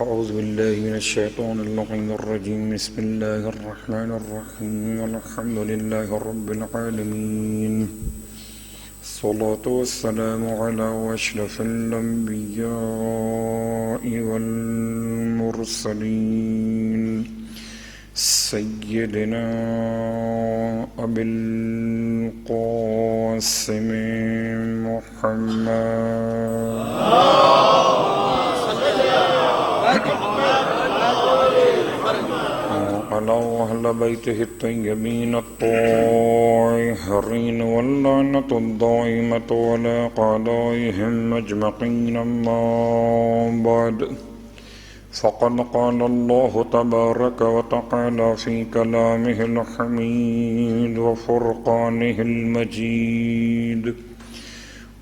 أعوذ بالله من الشيطان اللعين الرجيم بسم الله الرحمن الرحيم الحمد لله رب العالمين الصلاة والسلام على أشرف الأنبياء والمرسلين سيدنا أبي القاسم محمد وعلى أهل بيته الطيبين الطاهرين واللعنة الدائمة على أعدائهم أجمعين أما بعد فقد قال الله تبارك وتعالى في كلامه الحميد وفرقانه المجيد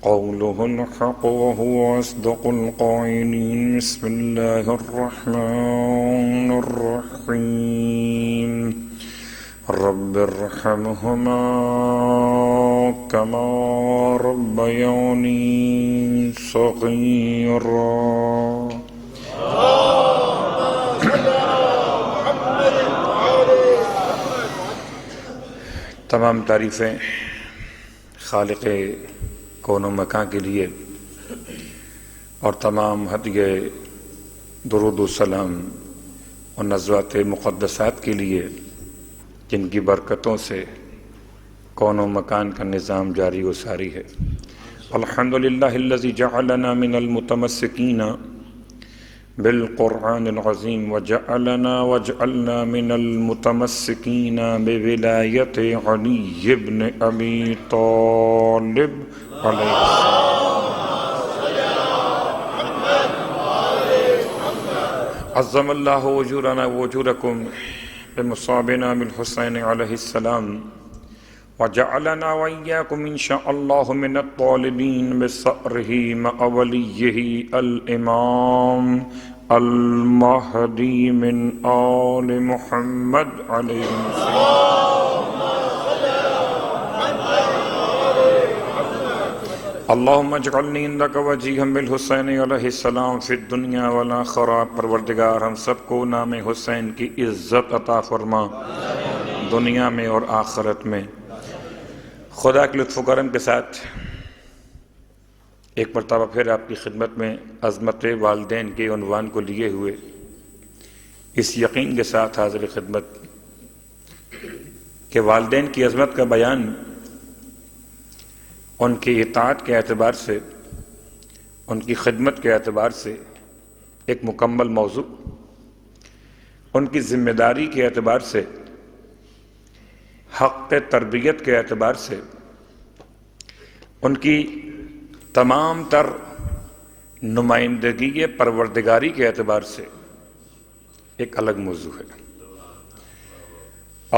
قوله الحق وهو أصدق القائلين بسم الله الرحمن الرحيم رب ارحمهما كما ربياني صغيرا تمام تعریفیں خالق کون و مکان کے لیے اور تمام ہدیہ درود و سلام اور نزوات مقدسات کے لیے جن کی برکتوں سے کون و مکان کا نظام جاری و ساری ہے۔ الحمدللہ الذی جعلنا من المتمسکین بالقرآن العظیم وجعلنا من المتمسکین بولایت علی بن ابی طالب علیہ السلام۔ عظم اللہ اجورنا واجورکم بمصابنا بالحسین علیہ السلام وجعلنا وإياكم إن شاء الله من الطالبين بصأره مع وليه الإمام المهدي من آل محمد عليه السلام۔ اللهم اجعلني عندك وجيها بالحسين عليه السلام في الدنيا والآخرة۔ پروردگار ہم سب کو نام حسین کی عزت عطا فرما دنیا میں اور آخرت میں۔ خدا کے لطف و کرم کے ساتھ ایک مرتبہ پھر آپ کی خدمت میں عظمت والدین کے عنوان کو لیے ہوئے اس یقین کے ساتھ حاضر خدمت کہ والدین کی عظمت کا بیان ان کی اطاعت کے اعتبار سے، ان کی خدمت کے اعتبار سے ایک مکمل موضوع، ان کی ذمہ داری کے اعتبار سے، حق تربیت کے اعتبار سے، ان کی تمام تر نمائندگی پروردگاری کے اعتبار سے ایک الگ موضوع ہے۔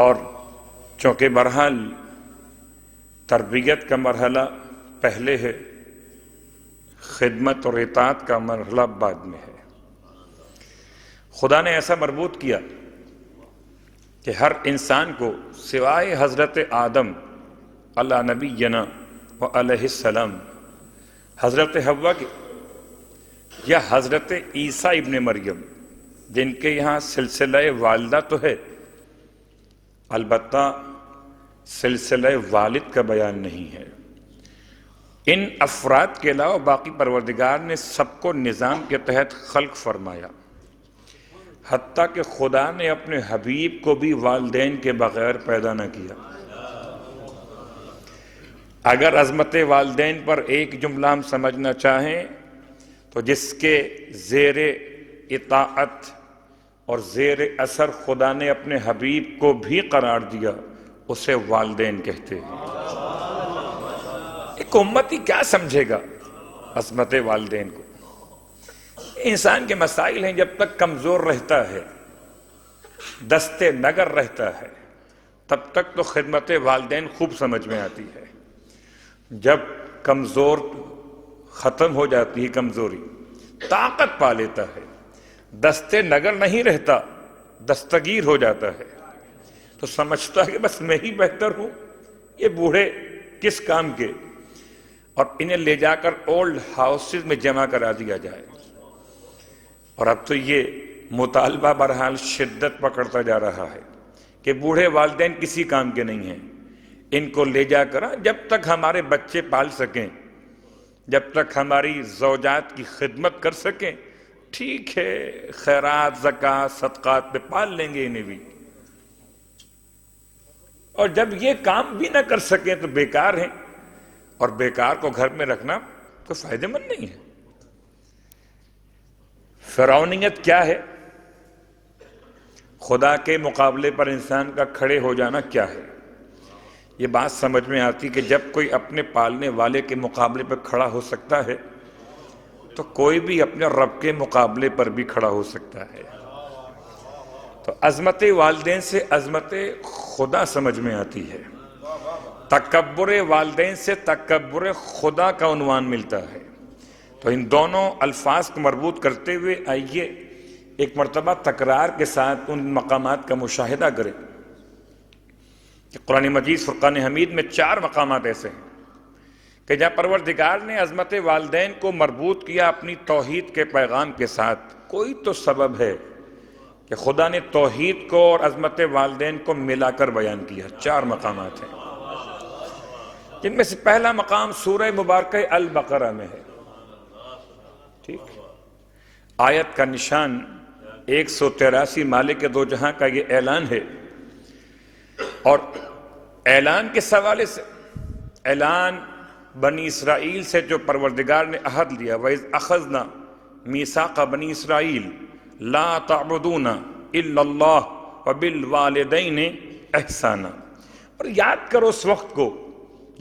اور چونکہ بہرحال تربیت کا مرحلہ پہلے ہے، خدمت اور اطاعت کا مرحلہ بعد میں ہے، خدا نے ایسا مربوط کیا کہ ہر انسان کو سوائے حضرت آدم علیہ نبینا و علیہ السلام، حضرت حوا کے یا حضرت عیسیٰ ابن مریم جن کے یہاں سلسلہ والدہ تو ہے، البتہ سلسلہ والد کا بیان نہیں ہے، ان افراد کے علاوہ باقی پروردگار نے سب کو نظام کے تحت خلق فرمایا، حتیٰ کہ خدا نے اپنے حبیب کو بھی والدین کے بغیر پیدا نہ کیا۔ اگر عظمت والدین پر ایک جملہ ہم سمجھنا چاہیں تو جس کے زیر اطاعت اور زیر اثر خدا نے اپنے حبیب کو بھی قرار دیا، اسے والدین کہتے ہیں۔ ایک امتی کیا سمجھے گا عظمت والدین کو؟ انسان کے مسائل ہیں، جب تک کمزور رہتا ہے، دست نگر رہتا ہے، تب تک تو خدمت والدین خوب سمجھ میں آتی ہے۔ جب کمزور ختم ہو جاتی ہے، کمزوری طاقت پا لیتا ہے، دست نگر نہیں رہتا، دستگیر ہو جاتا ہے، تو سمجھتا ہے کہ بس میں ہی بہتر ہوں، یہ بوڑھے کس کام کے، اور انہیں لے جا کر اولڈ ہاؤسز میں جمع کرا دیا جائے اور اب تو یہ مطالبہ بہرحال شدت پکڑتا جا رہا ہے کہ بوڑھے والدین کسی کام کے نہیں ہیں، ان کو لے جا کر جب تک ہمارے بچے پال سکیں، جب تک ہماری زوجات کی خدمت کر سکیں، ٹھیک ہے، خیرات زکوٰۃ صدقات پہ پال لیں گے انہیں بھی، اور جب یہ کام بھی نہ کر سکیں تو بیکار ہیں، اور بیکار کو گھر میں رکھنا تو فائدہ مند نہیں ہے۔ فرعونیت کیا ہے؟ خدا کے مقابلے پر انسان کا کھڑے ہو جانا کیا ہے؟ یہ بات سمجھ میں آتی کہ جب کوئی اپنے پالنے والے کے مقابلے پر کھڑا ہو سکتا ہے تو کوئی بھی اپنے رب کے مقابلے پر بھی کھڑا ہو سکتا ہے۔ تو عظمت والدین سے عظمت خدا سمجھ میں آتی ہے، تکبر والدین سے تکبر خدا کا عنوان ملتا ہے۔ تو ان دونوں الفاظ کو مربوط کرتے ہوئے آئیے ایک مرتبہ تکرار کے ساتھ ان مقامات کا مشاہدہ کریں کہ قرآن مجید فرقان حمید میں 4 مقامات ایسے ہیں کہ جہاں پروردگار نے عظمت والدین کو مربوط کیا اپنی توحید کے پیغام کے ساتھ۔ کوئی تو سبب ہے کہ خدا نے توحید کو اور عظمت والدین کو ملا کر بیان کیا۔ 4 مقامات ہیں، جن میں سے پہلا مقام سورہ مبارکہ البقرہ میں ہے، ٹھیک؟ آیت کا نشان 183 مالک دو جہاں کا یہ اعلان ہے، اور اعلان کے حوالے سے اعلان بنی اسرائیل سے جو پروردگار نے عہد لیا، وَإِذْ أَخَذْنَا مِيثَاقَ بَنِي إِسْرَائِيلَ لَا تَعْبُدُونَ إِلَّا اللَّهَ وَبِالْوَالِدَيْنِ إِحْسَانًا، اور یاد کرو اس وقت کو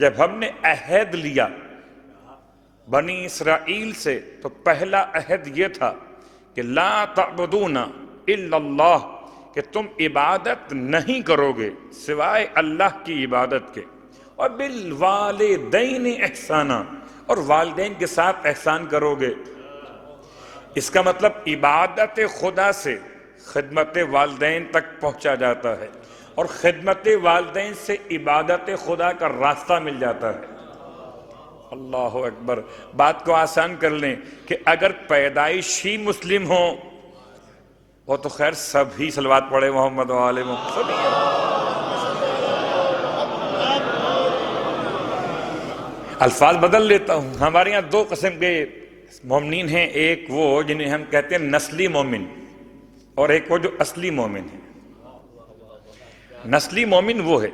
جب ہم نے عہد لیا بنی اسرائیل سے، تو پہلا عہد یہ تھا کہ لا تعبدون الا اللہ، کہ تم عبادت نہیں کرو گے سوائے اللہ کی عبادت کے، اور بالوالدین احسانا، اور والدین کے ساتھ احسان کرو گے۔ اس کا مطلب عبادت خدا سے خدمت والدین تک پہنچا جاتا ہے، اور خدمت والدین سے عبادت خدا کا راستہ مل جاتا ہے۔ اللہ اکبر۔ بات کو آسان کر لیں کہ اگر پیدائشی مسلم ہوں وہ تو خیر سب ہی صلوات پڑھے محمد و آل محمد، سبھی ہیں۔ الفاظ بدل لیتا ہوں، ہمارے یہاں 2 قسم کے مومنین ہیں، ایک وہ جنہیں ہم کہتے ہیں نسلی مومن، اور ایک وہ جو اصلی مومن ہے۔ نسلی مومن وہ ہے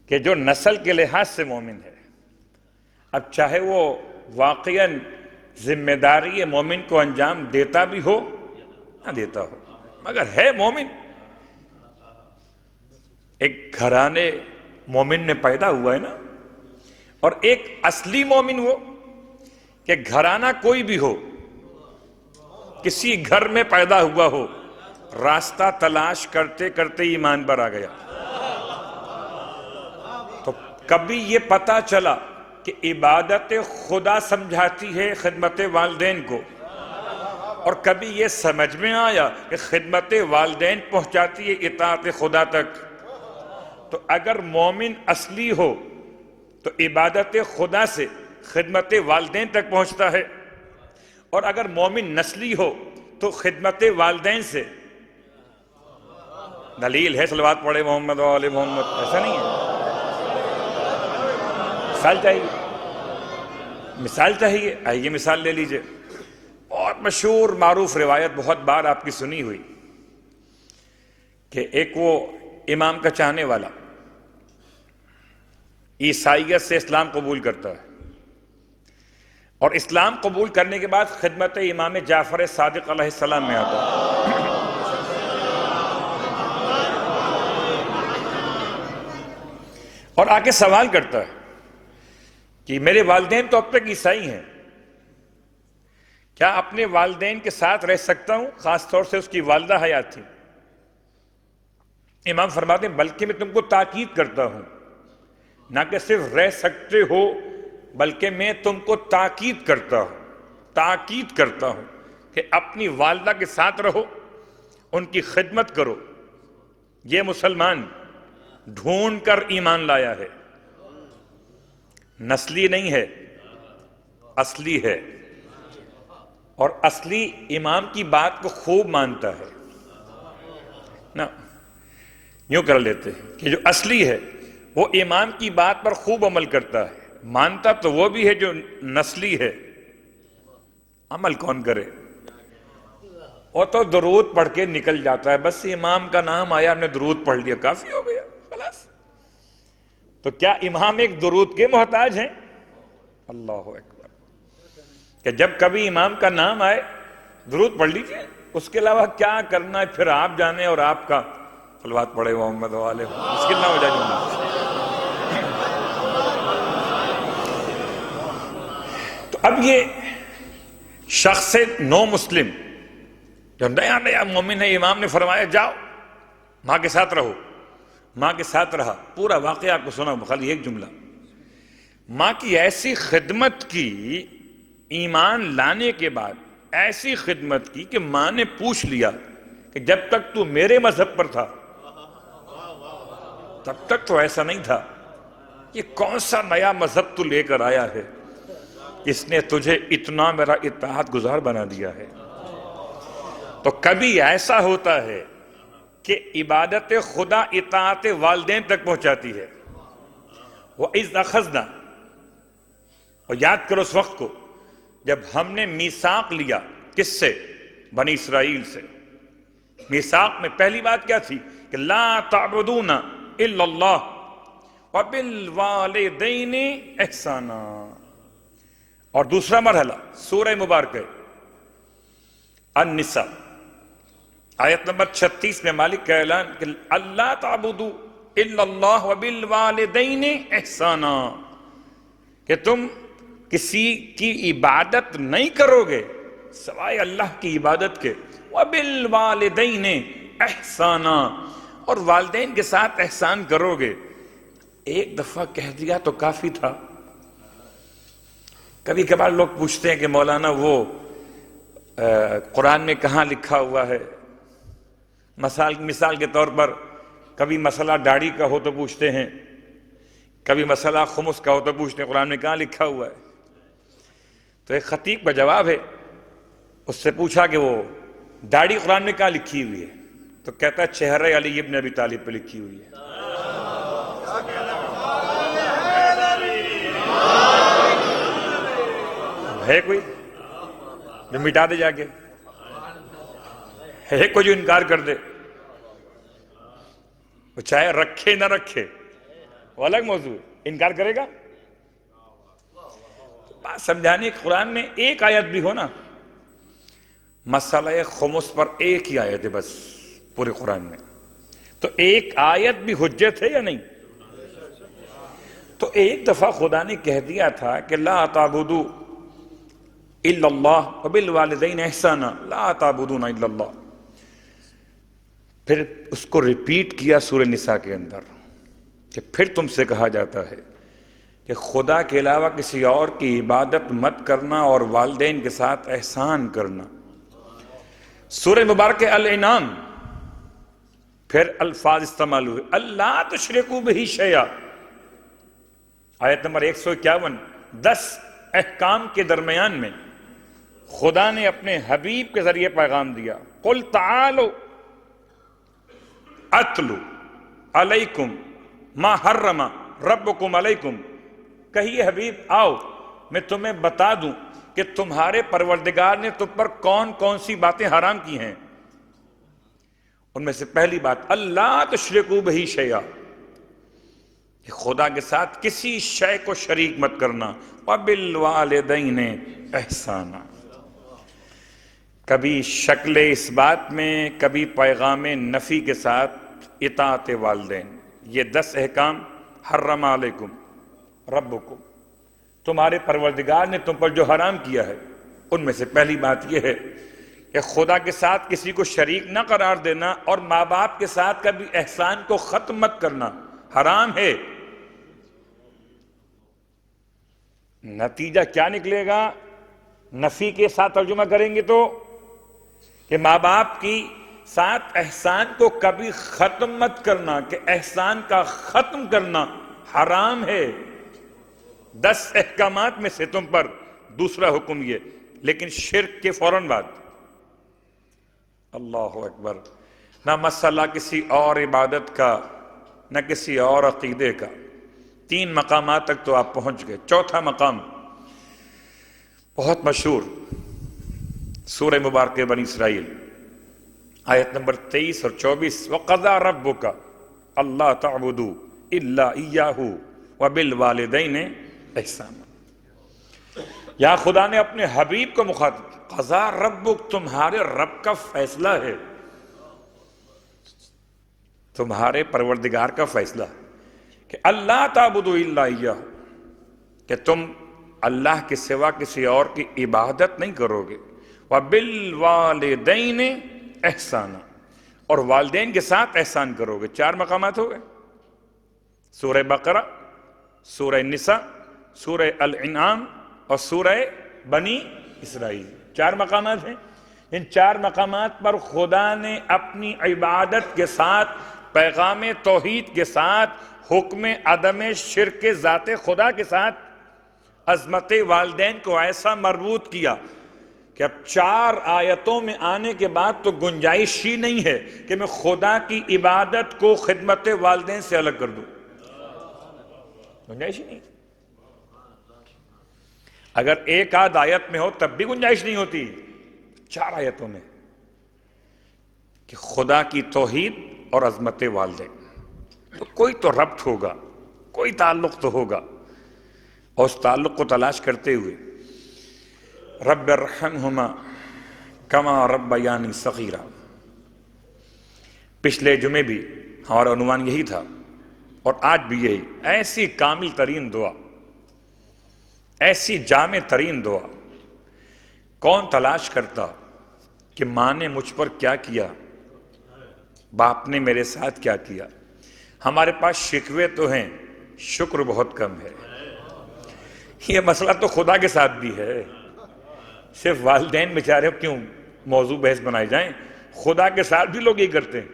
کہ جو نسل کے لحاظ سے مومن ہے، اب چاہے وہ واقعاً ذمہ داری مومن کو انجام دیتا بھی ہو نہ دیتا ہو، مگر ہے مومن۔ ایک گھرانے مومن میں پیدا ہوا ہے نا، اور ایک اصلی مومن وہ کہ گھرانہ کوئی بھی ہو، کسی گھر میں پیدا ہوا ہو، راستہ تلاش کرتے کرتے ایمان پر آ گیا، تو کبھی یہ پتا چلا کہ عبادت خدا سمجھاتی ہے خدمت والدین کو، اور کبھی یہ سمجھ میں آیا کہ خدمت والدین پہنچاتی ہے اطاعت خدا تک، تو اگر مومن اصلی ہو تو عبادت خدا سے خدمت والدین تک پہنچتا ہے، اور اگر مومن نسلی ہو تو خدمت والدین سے۔ دلیل ہے، صلوات پڑھے محمد و آل محمد، ایسا نہیں ہے؟ مثال چاہیے، مثال چاہیے، آئیے مثال لے لیجئے۔ بہت مشہور معروف روایت بہت بار آپ کی سنی ہوئی کہ ایک وہ امام کا چاہنے والا عیسائیت سے اسلام قبول کرتا ہے، اور اسلام قبول کرنے کے بعد خدمت امام جعفر صادق علیہ السلام میں آتا ہے۔ اور آگے سوال کرتا ہے کہ میرے والدین تو اب تک عیسائی ہیں، کیا اپنے والدین کے ساتھ رہ سکتا ہوں؟ خاص طور سے اس کی والدہ حیات تھی۔ امام فرماتے ہیں بلکہ میں تم کو تاکید کرتا ہوں، نہ کہ صرف رہ سکتے ہو بلکہ میں تم کو تاکید کرتا ہوں کہ اپنی والدہ کے ساتھ رہو، ان کی خدمت کرو۔ یہ مسلمان ڈھونڈ کر ایمان لایا ہے، نسلی نہیں ہے، اصلی ہے، اور اصلی امام کی بات کو خوب مانتا ہے نا، یوں کر لیتے ہیں کہ جو اصلی ہے وہ امام کی بات پر خوب عمل کرتا ہے، مانتا تو وہ بھی ہے جو نسلی ہے، عمل کون کرے؟ وہ تو درود پڑھ کے نکل جاتا ہے، بس امام کا نام آیا ہم نے درود پڑھ لیا کافی ہو گیا خلاص۔ تو کیا امام ایک درود کے محتاج ہیں؟ اللہ اکبر، کہ جب کبھی امام کا نام آئے درود پڑھ لیجئے، اس کے علاوہ کیا کرنا ہے پھر آپ جانے، اور آپ کا صلوات پڑھے محمد والے مشکل نہ ہو جائے جملہ۔ تو اب یہ شخص نو مسلم جو نیا نیا مومن ہے، امام نے فرمایا جاؤ ماں کے ساتھ رہو، ماں کے ساتھ رہا، پورا واقعہ آپ کو سنا، خالی ایک جملہ، ماں کی ایسی خدمت کی، ایمان لانے کے بعد ایسی خدمت کی کہ ماں نے پوچھ لیا کہ جب تک تو میرے مذہب پر تھا تب تک تو ایسا نہیں تھا، یہ کون سا نیا مذہب تو لے کر آیا ہے اس نے تجھے اتنا میرا اطاعت گزار بنا دیا ہے؟ تو کبھی ایسا ہوتا ہے کہ عبادت خدا اطاعت والدین تک پہنچاتی ہے۔ وَإِذْ أَخَذْنَا، اور یاد کرو اس وقت کو جب ہم نے میثاق لیا، کس سے؟ بنی اسرائیل سے۔ میثاق میں پہلی بات کیا تھی کہ لا تعبدون الا اللہ وبالوالدین احسانا، اور دوسرا مرحلہ سورہ مبارکہ النساء آیت نمبر 36 میں مالک کا اعلان کہ اللہ تعبدوا الا اللہ وبالوالدین احسانا، کہ تم کسی کی عبادت نہیں کرو گے سوائے اللہ کی عبادت کے، وبالوالدین احسانا، اور والدین کے ساتھ احسان کرو گے۔ ایک دفعہ کہہ دیا تو کافی تھا۔ کبھی کبھار لوگ پوچھتے ہیں کہ مولانا وہ قرآن میں کہاں لکھا ہوا ہے؟ مثال کے طور پر کبھی مسئلہ داڑھی کا ہو تو پوچھتے ہیں، کبھی مسئلہ خمس کا ہو تو پوچھتے ہیں قرآن میں کہاں لکھا ہوا ہے؟ تو ایک خطیب کا جواب ہے، اس سے پوچھا کہ وہ داڑھی قرآن میں کہاں لکھی ہوئی ہے؟ تو کہتا ہے چہرہ علی ابن ابی طالب پہ لکھی ہوئی ہے۔ ہے کوئی جو مٹا دے جا کے؟ ہے کوئی جو انکار کر دے؟ وہ چاہے رکھے نہ رکھے وہ الگ موضوع ہے، انکار کرے گا؟ بات سمجھانے قرآن میں ایک آیت بھی ہو نا، مسئلہ خمس پر ایک ہی آیت ہے بس پورے قرآن میں، تو ایک آیت بھی حجت ہے یا نہیں؟ تو ایک دفعہ خدا نے کہہ دیا تھا کہ لا تعبدوا الا اللہ وبالوالدین احسانا، لا تعبدون الا اللہ، پھر اس کو ریپیٹ کیا سورہ نساء کے اندر کہ پھر تم سے کہا جاتا ہے کہ خدا کے علاوہ کسی اور کی عبادت مت کرنا اور والدین کے ساتھ احسان کرنا۔ سورہ مبارکہ الانعام پھر الفاظ استعمال ہوئے، اللہ تشرکوا بہ شیئا، آیت نمبر 151، 10 احکام کے درمیان میں خدا نے اپنے حبیب کے ذریعے پیغام دیا، قل تعالوا اتلو علیکم ما حرم ربکم علیکم، کہیے حبیب آؤ میں تمہیں بتا دوں کہ تمہارے پروردگار نے تم پر کون کون سی باتیں حرام کی ہیں۔ ان میں سے پہلی بات اللہ تشرکوا بہ شیئا، کہ خدا کے ساتھ کسی شے کو شریک مت کرنا، وبالوالدین احسانا، کبھی شکل اس بات میں کبھی پیغام نفی کے ساتھ اطاعت والدین۔ یہ 10 احکام حرم علیکم ربکم، تمہارے پروردگار نے تم پر جو حرام کیا ہے، ان میں سے پہلی بات یہ ہے کہ خدا کے ساتھ کسی کو شریک نہ قرار دینا، اور ماں باپ کے ساتھ کبھی احسان کو ختم مت کرنا، حرام ہے۔ نتیجہ کیا نکلے گا؟ نفی کے ساتھ ترجمہ کریں گے تو کہ ماں باپ کی ساتھ احسان کو کبھی ختم مت کرنا، کہ احسان کا ختم کرنا حرام ہے۔ 10 احکامات میں سے تم پر دوسرا حکم یہ لیکن شرک کے فوراً بعد اللہ اکبر، نہ مسئلہ کسی اور عبادت کا، نہ کسی اور عقیدے کا، 3 مقامات تک تو آپ پہنچ گئے۔ چوتھا مقام بہت مشہور، سورہ مبارکہ بنی اسرائیل، آیت نمبر 23 اور 24، وَقَضَىٰ رَبُّكَ أَلَّا تَعْبُدُوا إِلَّا إِيَّاهُ وَبِالْوَالِدَيْنِ إِحْسَانًا۔ یا خدا نے اپنے حبیب کو مخاطب، قضا ربک، تمہارے رب کا فیصلہ ہے، تمہارے پروردگار کا فیصلہ کہ اللہ تعبدوا الا اياه، کہ تم اللہ کے سوا کسی اور کی عبادت نہیں کرو گے، وبالوالدین احسانا، اور والدین کے ساتھ احسان کرو گے۔ 4 مقامات ہو گئے، سورہ بقرہ، سورہ نساء، سورہ الانعام اور سورہ بنی اسرائیل، 4 مقامات ہیں۔ ان 4 مقامات پر خدا نے اپنی عبادت کے ساتھ، پیغام توحید کے ساتھ، حکم عدم شرک ذات خدا کے ساتھ عظمت والدین کو ایسا مربوط کیا کہ اب 4 آیتوں میں آنے کے بعد تو گنجائش ہی نہیں ہے کہ میں خدا کی عبادت کو خدمت والدین سے الگ کر دوں، گنجائش ہی نہیں۔ اگر 1 آدھ آیت میں ہو تب بھی گنجائش نہیں ہوتی، 4 آیتوں میں کہ خدا کی توحید اور عظمت والدین، تو کوئی تو ربط ہوگا، کوئی تعلق تو ہوگا، اور اس تعلق کو تلاش کرتے ہوئے رب ارحمہما کما ربیانی صغیرا، پچھلے جمعے بھی ہمارا عنوان یہی تھا اور آج بھی یہی، ایسی کامل ترین دعا، ایسی جامع ترین دعا کون تلاش کرتا کہ ماں نے مجھ پر کیا کیا، باپ نے میرے ساتھ کیا کیا۔ ہمارے پاس شکوے تو ہیں، شکر بہت کم ہے۔ یہ مسئلہ تو خدا کے ساتھ بھی ہے، صرف والدین بیچارے کیوں موضوع بحث بنائے جائیں، خدا کے ساتھ بھی لوگ یہ کرتے ہیں۔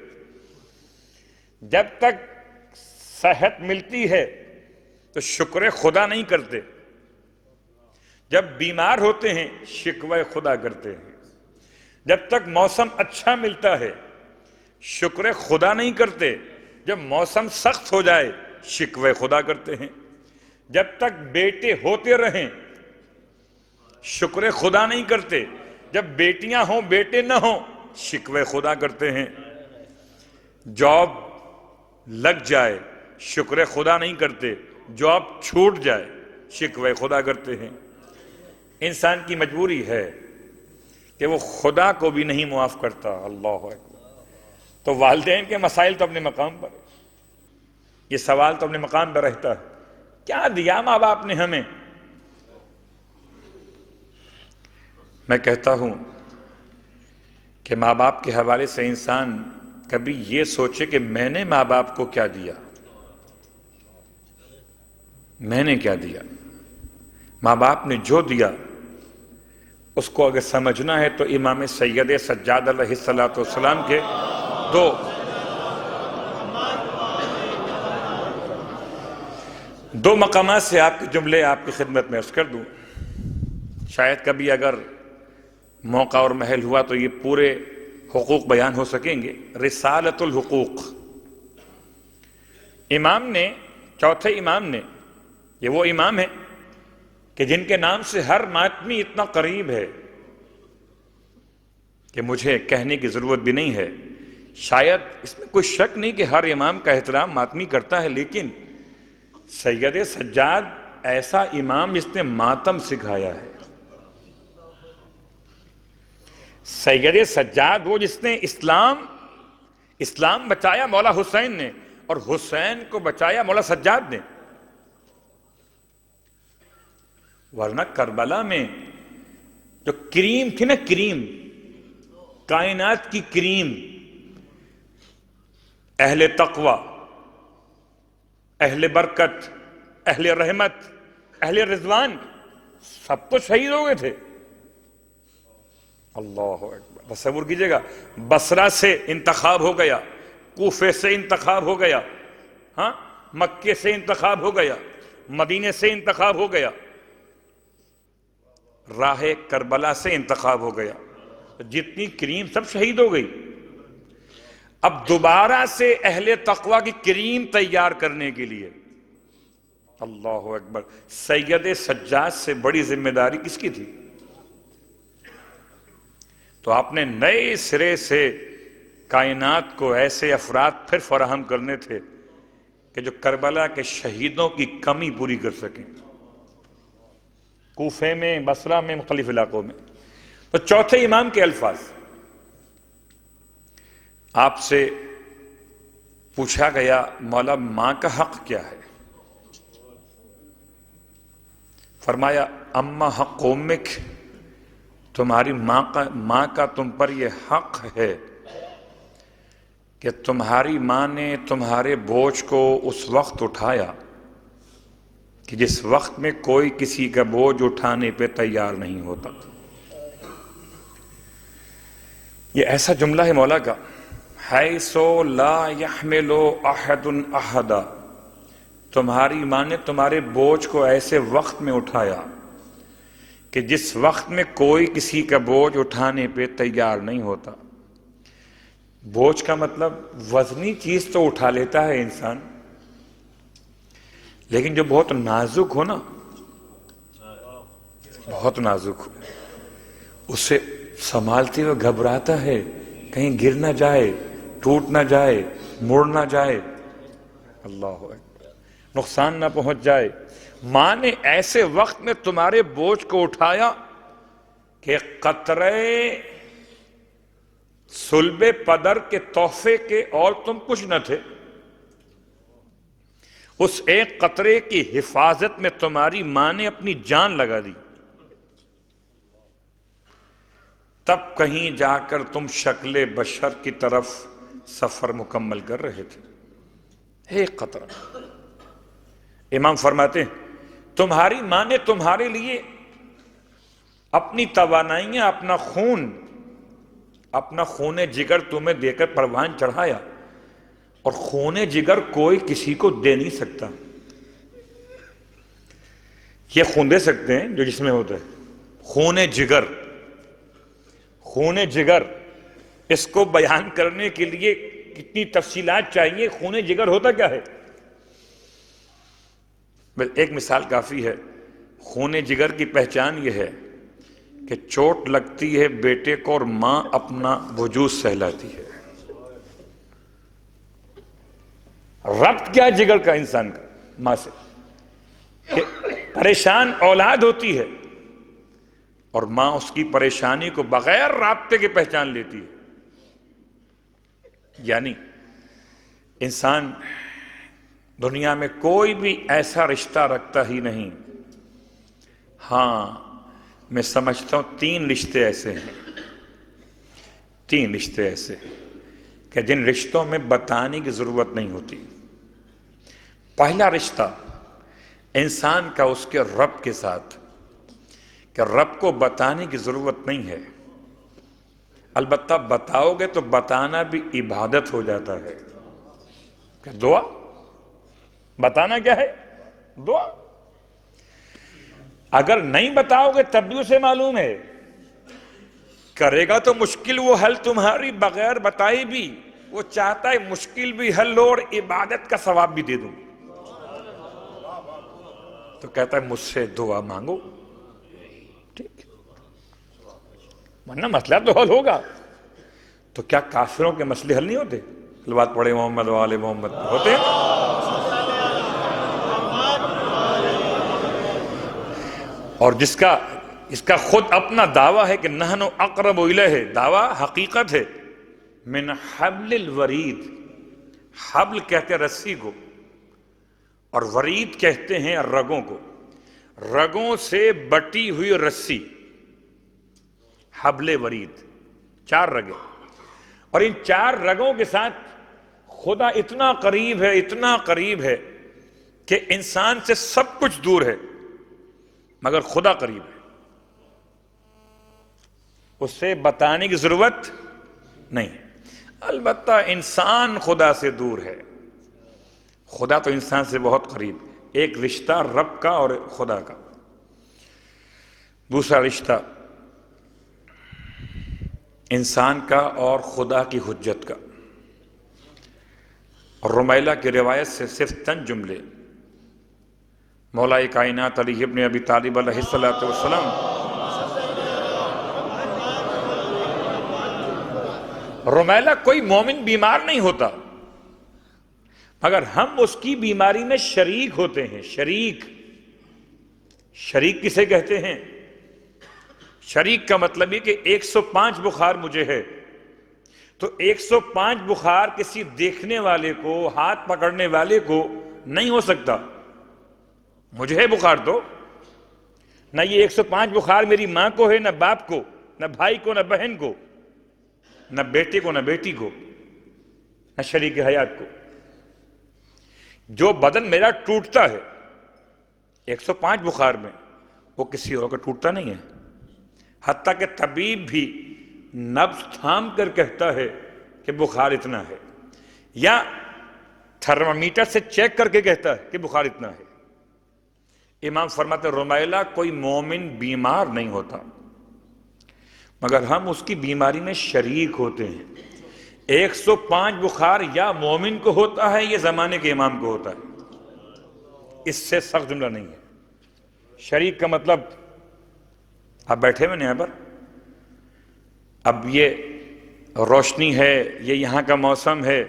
جب تک صحت ملتی ہے تو شکر خدا نہیں کرتے، جب بیمار ہوتے ہیں شکوہ خدا کرتے ہیں، جب تک موسم اچھا ملتا ہے شکر خدا نہیں کرتے، جب موسم سخت ہو جائے شکوہ خدا کرتے ہیں، جب تک بیٹے ہوتے رہیں شکر خدا نہیں کرتے، جب بیٹیاں ہوں بیٹے نہ ہوں شکوہ خدا کرتے ہیں، جاب لگ جائے شکر خدا نہیں کرتے، جاب چھوٹ جائے شکوہ خدا کرتے ہیں۔ انسان کی مجبوری ہے کہ وہ خدا کو بھی نہیں معاف کرتا، اللہ اکبر۔ تو والدین کے مسائل تو اپنے مقام پر ہے، یہ سوال تو اپنے مقام پر رہتا ہے، کیا دیا ماں باپ نے ہمیں؟ میں کہتا ہوں کہ ماں باپ کے حوالے سے انسان کبھی یہ سوچے کہ میں نے ماں باپ کو کیا دیا، میں نے کیا دیا۔ ماں باپ نے جو دیا اس کو اگر سمجھنا ہے تو امام سید سجاد علیہ السلام کے دو مقامات سے آپ کے جملے آپ کی خدمت میں عرض کر دوں، شاید کبھی اگر موقع اور محل ہوا تو یہ پورے حقوق بیان ہو سکیں گے۔ رسالت الحقوق، امام نے، چوتھے امام نے، یہ وہ امام ہیں کہ جن کے نام سے ہر ماتمی اتنا قریب ہے کہ مجھے کہنے کی ضرورت بھی نہیں ہے، شاید اس میں کوئی شک نہیں کہ ہر امام کا احترام ماتمی کرتا ہے، لیکن سید سجاد ایسا امام جس نے ماتم سکھایا ہے، سید سجاد وہ جس نے اسلام بچایا مولا حسین نے، اور حسین کو بچایا مولا سجاد نے۔ ورنہ کربلا میں جو کریم تھی نا، کریم، کائنات کی کریم، اہل تقوی، اہل برکت، اہل رحمت، اہل رضوان، سب تو شہید ہو گئے تھے۔ اللہ اکبر، تصور کیجئے گا، بصرہ سے انتخاب ہو گیا، کوفے سے انتخاب ہو گیا، ہاں، مکے سے انتخاب ہو گیا، مدینے سے انتخاب ہو گیا، راہ کربلا سے انتخاب ہو گیا، جتنی کریم سب شہید ہو گئی۔ اب دوبارہ سے اہل تقوی کی کریم تیار کرنے کے لیے، اللہ اکبر، سید سجاد سے بڑی ذمہ داری کس کی تھی؟ تو آپ نے نئے سرے سے کائنات کو ایسے افراد پھر فراہم کرنے تھے کہ جو کربلا کے شہیدوں کی کمی پوری کر سکیں، کوفے میں، بصرہ میں، مختلف علاقوں میں۔ تو چوتھے امام کے الفاظ، آپ سے پوچھا گیا مولا ماں کا حق کیا ہے؟ فرمایا اما حق امک، تمہاری ماں کا تم پر یہ حق ہے کہ تمہاری ماں نے تمہارے بوجھ کو اس وقت اٹھایا کہ جس وقت میں کوئی کسی کا بوجھ اٹھانے پہ تیار نہیں ہوتا۔ یہ ایسا جملہ ہے مولا کا، حیث لا یحمل احد احدا، تمہاری ماں نے تمہارے بوجھ کو ایسے وقت میں اٹھایا کہ جس وقت میں کوئی کسی کا بوجھ اٹھانے پہ تیار نہیں ہوتا۔ بوجھ کا مطلب وزنی چیز تو اٹھا لیتا ہے انسان، لیکن جو بہت نازک ہو نا، بہت نازک ہو، اسے سنبھالتے ہوئے گھبراتا ہے کہیں گر نہ جائے، ٹوٹ نہ جائے، مڑ نہ جائے، اللہ اکبر، نقصان نہ پہنچ جائے۔ ماں نے ایسے وقت میں تمہارے بوجھ کو اٹھایا کہ قطرے صلب پدر کے تحفے کے اور تم کچھ نہ تھے، اس ایک قطرے کی حفاظت میں تمہاری ماں نے اپنی جان لگا دی، تب کہیں جا کر تم شکل بشر کی طرف سفر مکمل کر رہے تھے۔ ایک قطرہ۔ امام فرماتے ہیں تمہاری ماں نے تمہارے لیے اپنی توانائیاں، اپنا خون جگر تمہیں دے کر پروان چڑھایا، اور خون جگر کوئی کسی کو دے نہیں سکتا۔ یہ خون دے سکتے ہیں جو جس میں ہوتا ہے، خون جگر، خون جگر، اس کو بیان کرنے کے لیے کتنی تفصیلات چاہیے، خون جگر ہوتا کیا ہے؟ ایک مثال کافی ہے۔ خون جگر کی پہچان یہ ہے کہ چوٹ لگتی ہے بیٹے کو اور ماں اپنا وجود سہلاتی ہے۔ ربط کیا جگر کا انسان کا ماں سے، کہ پریشان اولاد ہوتی ہے اور ماں اس کی پریشانی کو بغیر رابطے کے پہچان لیتی ہے۔ یعنی انسان دنیا میں کوئی بھی ایسا رشتہ رکھتا ہی نہیں، ہاں میں سمجھتا ہوں 3 رشتے ایسے ہیں، 3 رشتے ایسے کہ جن رشتوں میں بتانے کی ضرورت نہیں ہوتی۔ پہلا رشتہ انسان کا اس کے رب کے ساتھ، کہ رب کو بتانے کی ضرورت نہیں ہے، البتہ بتاؤ گے تو بتانا بھی عبادت ہو جاتا ہے۔ کہ دعا، بتانا کیا ہے؟ دعا۔ اگر نہیں بتاؤ گے تب بھی اسے معلوم ہے، کرے گا تو مشکل وہ حل تمہاری بغیر بتائے بھی، وہ چاہتا ہے مشکل بھی حل ہو اور عبادت کا ثواب بھی دے دوں، تو کہتا ہے مجھ سے دعا مانگو، ٹھیک، ورنہ مسئلہ تو حل ہوگا۔ تو کیا کافروں کے مسئلے حل نہیں ہوتے؟ البات پڑھے محمد و آل محمد ہوتے ہیں۔ اور جس کا خود اپنا دعویٰ ہے کہ نحن اقرب الیہ، دعویٰ حقیقت ہے، من حبل الورید، حبل کہتے ہیں رسی کو، اور ورید کہتے ہیں رگوں کو، رگوں سے بٹی ہوئی رسی، حبل ورید، 4 رگیں، اور ان 4 رگوں کے ساتھ خدا اتنا قریب ہے، اتنا قریب ہے کہ انسان سے سب کچھ دور ہے مگر خدا قریب ہے، اس سے بتانے کی ضرورت نہیں ہے۔ البتہ انسان خدا سے دور ہے، خدا تو انسان سے بہت قریب، ایک رشتہ رب کا اور خدا کا۔ دوسرا رشتہ انسان کا اور خدا کی حجت کا. اور رمیلہ کی روایت سے صرف چند جملے مولا کائنات علی ابن ابی طالب علیہ السلام رمیلہ کوئی مومن بیمار نہیں ہوتا مگر ہم اس کی بیماری میں شریک ہوتے ہیں. شریک کسے کہتے ہیں؟ شریک کا مطلب یہ کہ 105 بخار مجھے ہے تو 105 بخار کسی دیکھنے والے کو، ہاتھ پکڑنے والے کو نہیں ہو سکتا. مجھے ہے بخار تو نہ یہ 105 بخار میری ماں کو ہے، نہ باپ کو، نہ بھائی کو، نہ بہن کو، نہ بیٹے کو، نہ بیٹی کو، نہ شریک حیات کو. جو بدن میرا ٹوٹتا ہے 105 بخار میں وہ کسی اور کا ٹوٹتا نہیں ہے. حتیٰ کہ طبیب بھی نبض تھام کر کہتا ہے کہ بخار اتنا ہے، یا تھرمامیٹر سے چیک کر کے کہتا ہے کہ بخار اتنا ہے. امام فرماتے رمیلہ کوئی مومن بیمار نہیں ہوتا مگر ہم اس کی بیماری میں شریک ہوتے ہیں. 105 بخار یا مومن کو ہوتا ہے یا زمانے کے امام کو ہوتا ہے. اس سے سخت جملہ نہیں ہے. شریک کا مطلب آپ بیٹھے ہوئے یہاں پر، اب یہ روشنی ہے، یہ یہاں کا موسم ہے،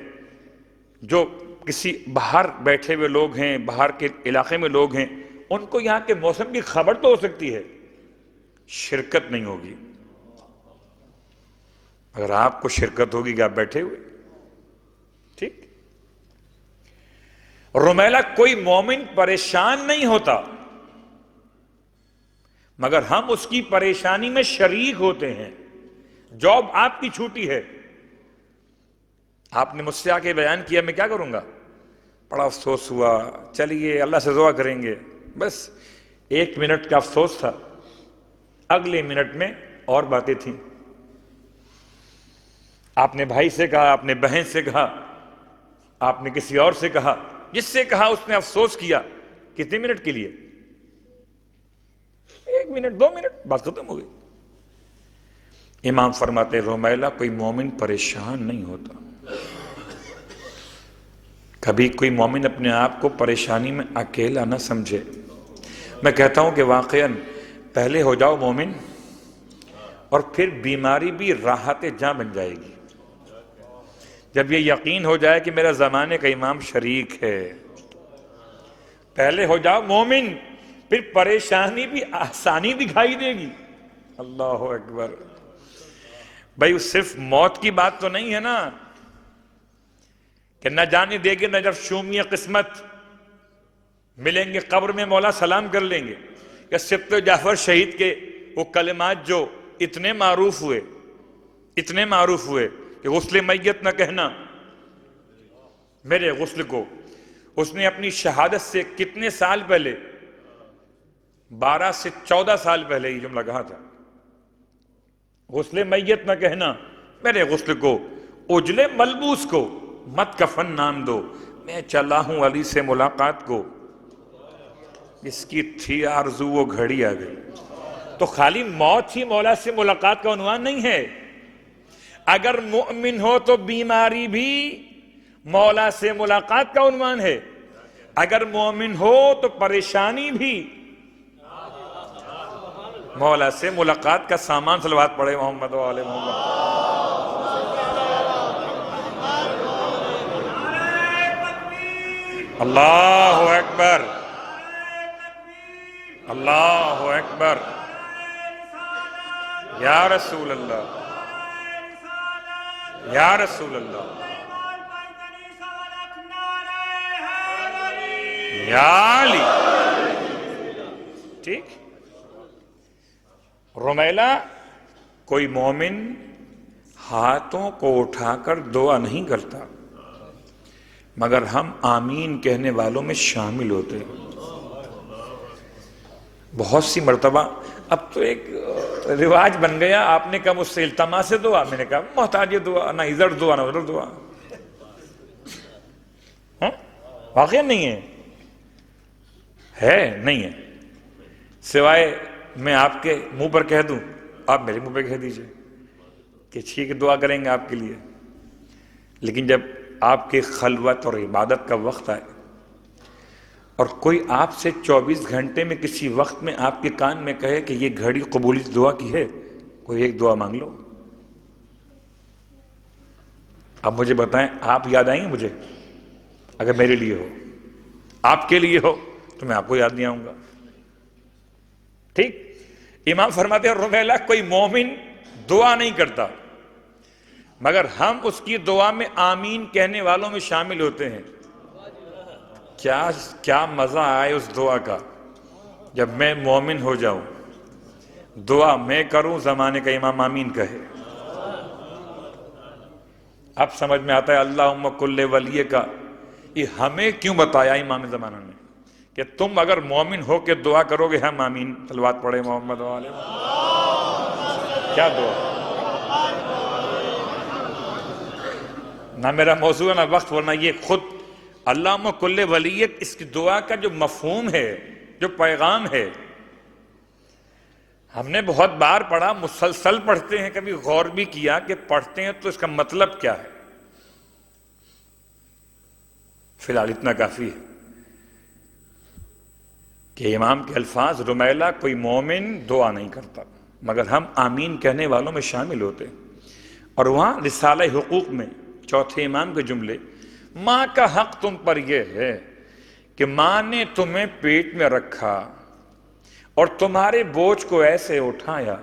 جو کسی باہر بیٹھے ہوئے لوگ ہیں، باہر کے علاقے میں لوگ ہیں، ان کو یہاں کے موسم کی خبر تو ہو سکتی ہے، شرکت نہیں ہوگی. اگر آپ کو شرکت ہوگی کہ آپ بیٹھے ہوئے. ٹھیک. رمیلہ کوئی مومن پریشان نہیں ہوتا مگر ہم اس کی پریشانی میں شریک ہوتے ہیں. جاب آپ کی چھوٹی ہے، آپ نے مجھ سے آ کے بیان کیا، میں کیا کروں گا؟ بڑا افسوس ہوا، چلیے اللہ سے دعا کریں گے. بس 1 منٹ کا افسوس تھا، اگلے منٹ میں اور باتیں تھیں. آپ نے بھائی سے کہا، آپ نے بہن سے کہا، آپ نے کسی اور سے کہا، جس سے کہا اس نے افسوس کیا. کتنے منٹ کے لیے؟ 1 منٹ 2 منٹ، بات ختم ہو گئی. امام فرماتے رمیلہ کوئی مومن پریشان نہیں ہوتا. کبھی کوئی مومن اپنے آپ کو پریشانی میں اکیلا نہ سمجھے. میں کہتا ہوں کہ واقعاً پہلے ہو جاؤ مومن اور پھر بیماری بھی راحت جاں بن جائے گی. جب یہ یقین ہو جائے کہ میرا زمانے کا امام شریک ہے، پہلے ہو جاؤ مومن، پھر پریشانی بھی آسانی دکھائی دے گی. اللہ اکبر. بھائی صرف موت کی بات تو نہیں ہے نا کہ نہ جانے دے گے نہ جب شومی قسمت، ملیں گے قبر میں مولا سلام کر لیں گے. یا سبط جعفر شہید کے وہ کلمات جو اتنے معروف ہوئے کہ غسل میت نہ کہنا میرے غسل کو. اس نے اپنی شہادت سے کتنے سال پہلے، 12 سے 14 سال پہلے یہ جملہ کہا تھا، غسل میت نہ کہنا میرے غسل کو، اجلے ملبوس کو مت کفن نام دو، میں چلا ہوں علی سے ملاقات کو. اس کی تھی آرزو، وہ گھڑی آ گئی. تو خالی موت ہی مولا سے ملاقات کا عنوان نہیں ہے. اگر مؤمن ہو تو بیماری بھی مولا سے ملاقات کا عنوان ہے. اگر مومن ہو تو پریشانی بھی مولا سے ملاقات کا سامان. صلوات پڑھے محمد و آل محمد. اللہ اکبر، اللہ اکبر. یا رسول اللہ، یا رسول اللہ، یا علی. ٹھیک. رمیلہ کوئی مومن ہاتھوں کو اٹھا کر دعا نہیں کرتا مگر ہم آمین کہنے والوں میں شامل ہوتے ہیں. بہت سی مرتبہ اب تو ایک رواج بن گیا، آپ نے کہا مجھ سے التماس دعا، میں نے کہا محتاج دعا، نہ ادھر دعا نہ ادھر دعا. واقعی نہیں ہے نہیں ہے، سوائے میں آپ کے منہ پر کہہ دوں، آپ میرے منہ پہ کہہ دیجئے کہ ٹھیک دعا کریں گے آپ کے لیے، لیکن جب آپ کے خلوت اور عبادت کا وقت آئے اور کوئی آپ سے 24 گھنٹے میں کسی وقت میں آپ کے کان میں کہے کہ یہ گھڑی قبولیت دعا کی ہے، کوئی ایک دعا مانگ لو، اب مجھے بتائیں آپ یاد آئیں گے مجھے؟ اگر میرے لیے ہو، آپ کے لیے ہو تو میں آپ کو یاد نہیں آؤں گا. ٹھیک. امام فرماتے ہیں رمیلہ کوئی مومن دعا نہیں کرتا مگر ہم اس کی دعا میں آمین کہنے والوں میں شامل ہوتے ہیں. کیا مزہ آئے اس دعا کا جب میں مومن ہو جاؤں، دعا میں کروں، زمانے کا امام آمین کہے. اب سمجھ میں آتا ہے اللہم کل ولی کا یہ ہمیں کیوں بتایا امام زمانہ نے کہ تم اگر مومن ہو کے دعا کرو گے ہم آمین. صلوات پڑھے محمد والے. کیا دعا، نہ میرا موضوع نہ وقت، ورنہ یہ خود اللہم کل ولیت اس کی دعا کا جو مفہوم ہے، جو پیغام ہے، ہم نے بہت بار پڑھا، مسلسل پڑھتے ہیں، کبھی غور بھی کیا کہ پڑھتے ہیں تو اس کا مطلب کیا ہے. فی الحال اتنا کافی ہے کہ امام کے الفاظ رمیلہ کوئی مومن دعا نہیں کرتا مگر ہم آمین کہنے والوں میں شامل ہوتے ہیں. اور وہاں رسالہ حقوق میں چوتھے امام کے جملے، ماں کا حق تم پر یہ ہے کہ ماں نے تمہیں پیٹ میں رکھا اور تمہارے بوجھ کو ایسے اٹھایا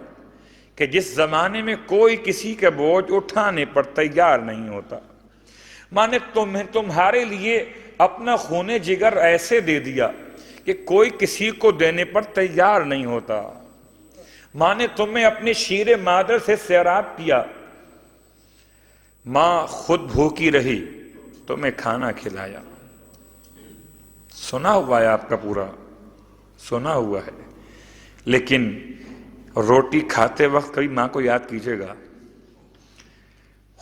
کہ جس زمانے میں کوئی کسی کا بوجھ اٹھانے پر تیار نہیں ہوتا. ماں نے تمہارے لیے اپنا خون جگر ایسے دے دیا کہ کوئی کسی کو دینے پر تیار نہیں ہوتا. ماں نے تمہیں اپنے شیر مادر سے سیراب کیا. ماں خود بھوکی رہی، تمہیں کھانا کھلایا. سنا ہوا ہے آپ کا پورا، سنا ہوا ہے، لیکن روٹی کھاتے وقت کبھی ماں کو یاد کیجئے گا.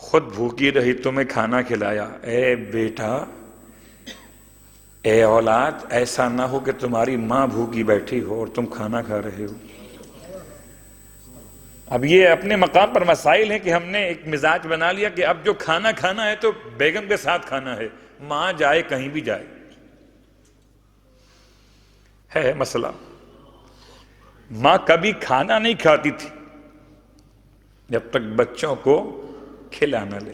خود بھوکی رہی، تمہیں کھانا کھلایا. اے بیٹا، اے اولاد، ایسا نہ ہو کہ تمہاری ماں بھوکی بیٹھی ہو اور تم کھانا کھا رہے ہو. اب یہ اپنے مقام پر مسائل ہیں کہ ہم نے ایک مزاج بنا لیا کہ اب جو کھانا کھانا ہے تو بیگم کے ساتھ کھانا ہے، ماں جائے کہیں بھی جائے. ہے مسئلہ. ماں کبھی کھانا نہیں کھاتی تھی جب تک بچوں کو کھلا نہ لے.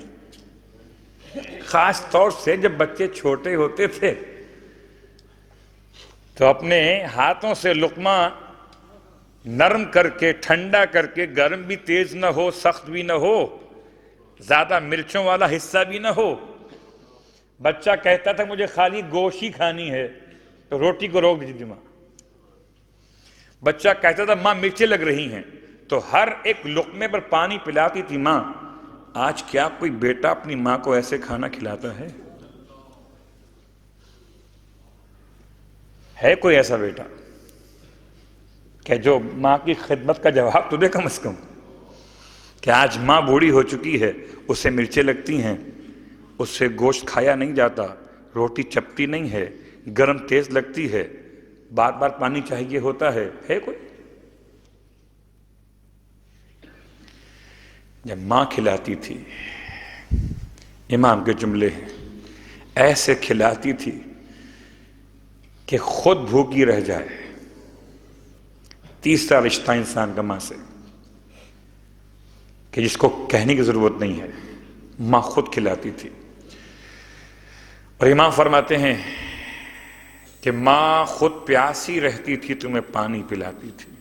خاص طور سے جب بچے چھوٹے ہوتے تھے تو اپنے ہاتھوں سے لقمہ نرم کر کے، ٹھنڈا کر کے، گرم بھی تیز نہ ہو، سخت بھی نہ ہو، زیادہ مرچوں والا حصہ بھی نہ ہو. بچہ کہتا تھا مجھے خالی گوشت ہی کھانی ہے تو روٹی کو روک دیتی تھی ماں. بچہ کہتا تھا ماں مرچیں لگ رہی ہیں تو ہر ایک لقمے پر پانی پلاتی تھی ماں. آج کیا کوئی بیٹا اپنی ماں کو ایسے کھانا کھلاتا ہے؟ ہے کوئی ایسا بیٹا کہ جو ماں کی خدمت کا جواب تو دے کم از کم؟ کہ آج ماں بوڑھی ہو چکی ہے، اسے مرچیں لگتی ہیں، اس سے گوشت کھایا نہیں جاتا، روٹی چپتی نہیں ہے، گرم تیز لگتی ہے، بار بار پانی چاہیے ہوتا ہے. ہے کوئی؟ جب ماں کھلاتی تھی، امام کے جملے ہیں، ایسے کھلاتی تھی کہ خود بھوکی رہ جائے. تیسرا رشتہ انسان کا ماں سے کہ جس کو کہنے کی ضرورت نہیں ہے، ماں خود کھلاتی تھی. اور امام فرماتے ہیں کہ ماں خود پیاسی رہتی تھی، تمہیں پانی پلاتی تھی.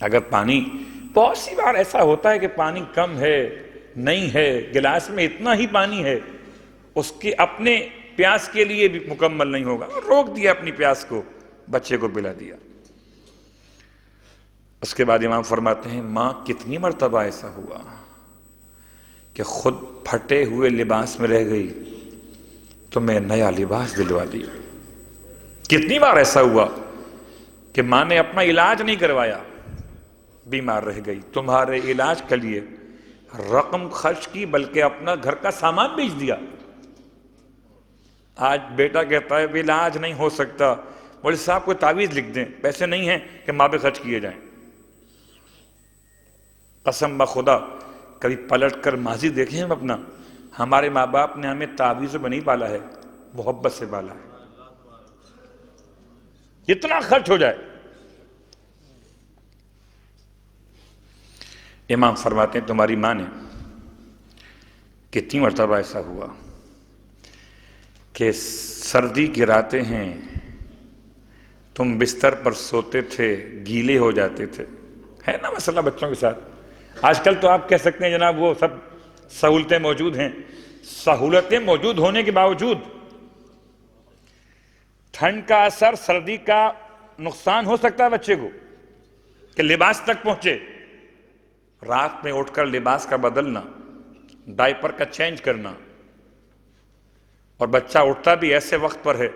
اگر پانی، بہت سی بار ایسا ہوتا ہے کہ پانی کم ہے، نہیں ہے، گلاس میں اتنا ہی پانی ہے، اس کے اپنے پیاس کے لیے بھی مکمل نہیں ہوگا، روک دیا اپنی پیاس کو، بچے کو پلا دیا. اس کے بعد امام فرماتے ہیں ماں کتنی مرتبہ ایسا ہوا کہ خود پھٹے ہوئے لباس میں رہ گئی تو میں نیا لباس دلوا دیا. کتنی بار ایسا ہوا کہ ماں نے اپنا علاج نہیں کروایا، بیمار رہ گئی، تمہارے علاج کے لیے رقم خرچ کی بلکہ اپنا گھر کا سامان بیچ دیا. آج بیٹا کہتا ہے علاج نہیں ہو سکتا، مولوی صاحب کوئی تعویذ لکھ دیں، پیسے نہیں ہیں کہ ماں پہ خرچ کیے جائیں۔ قسم بخدا کبھی پلٹ کر ماضی دیکھیں ہم اپنا، ہمارے ماں باپ نے ہمیں تعویذوں میں نہیں پالا ہے، محبت سے پالا ہے۔ جتنا خرچ ہو جائے۔ امام فرماتے ہیں تمہاری ماں نے کتنی مرتبہ ایسا ہوا کہ سردی کی راتیں ہیں، تم بستر پر سوتے تھے، گیلے ہو جاتے تھے، ہے نا مسئلہ بچوں کے ساتھ۔ آج کل تو آپ کہہ سکتے ہیں جناب وہ سب سہولتیں موجود ہیں، سہولتیں موجود ہونے کے باوجود ٹھنڈ کا اثر، سردی کا نقصان ہو سکتا ہے بچے کو کہ لباس تک پہنچے۔ رات میں اٹھ کر لباس کا بدلنا، ڈائپر کا چینج کرنا، اور بچہ اٹھتا بھی ایسے وقت پر ہے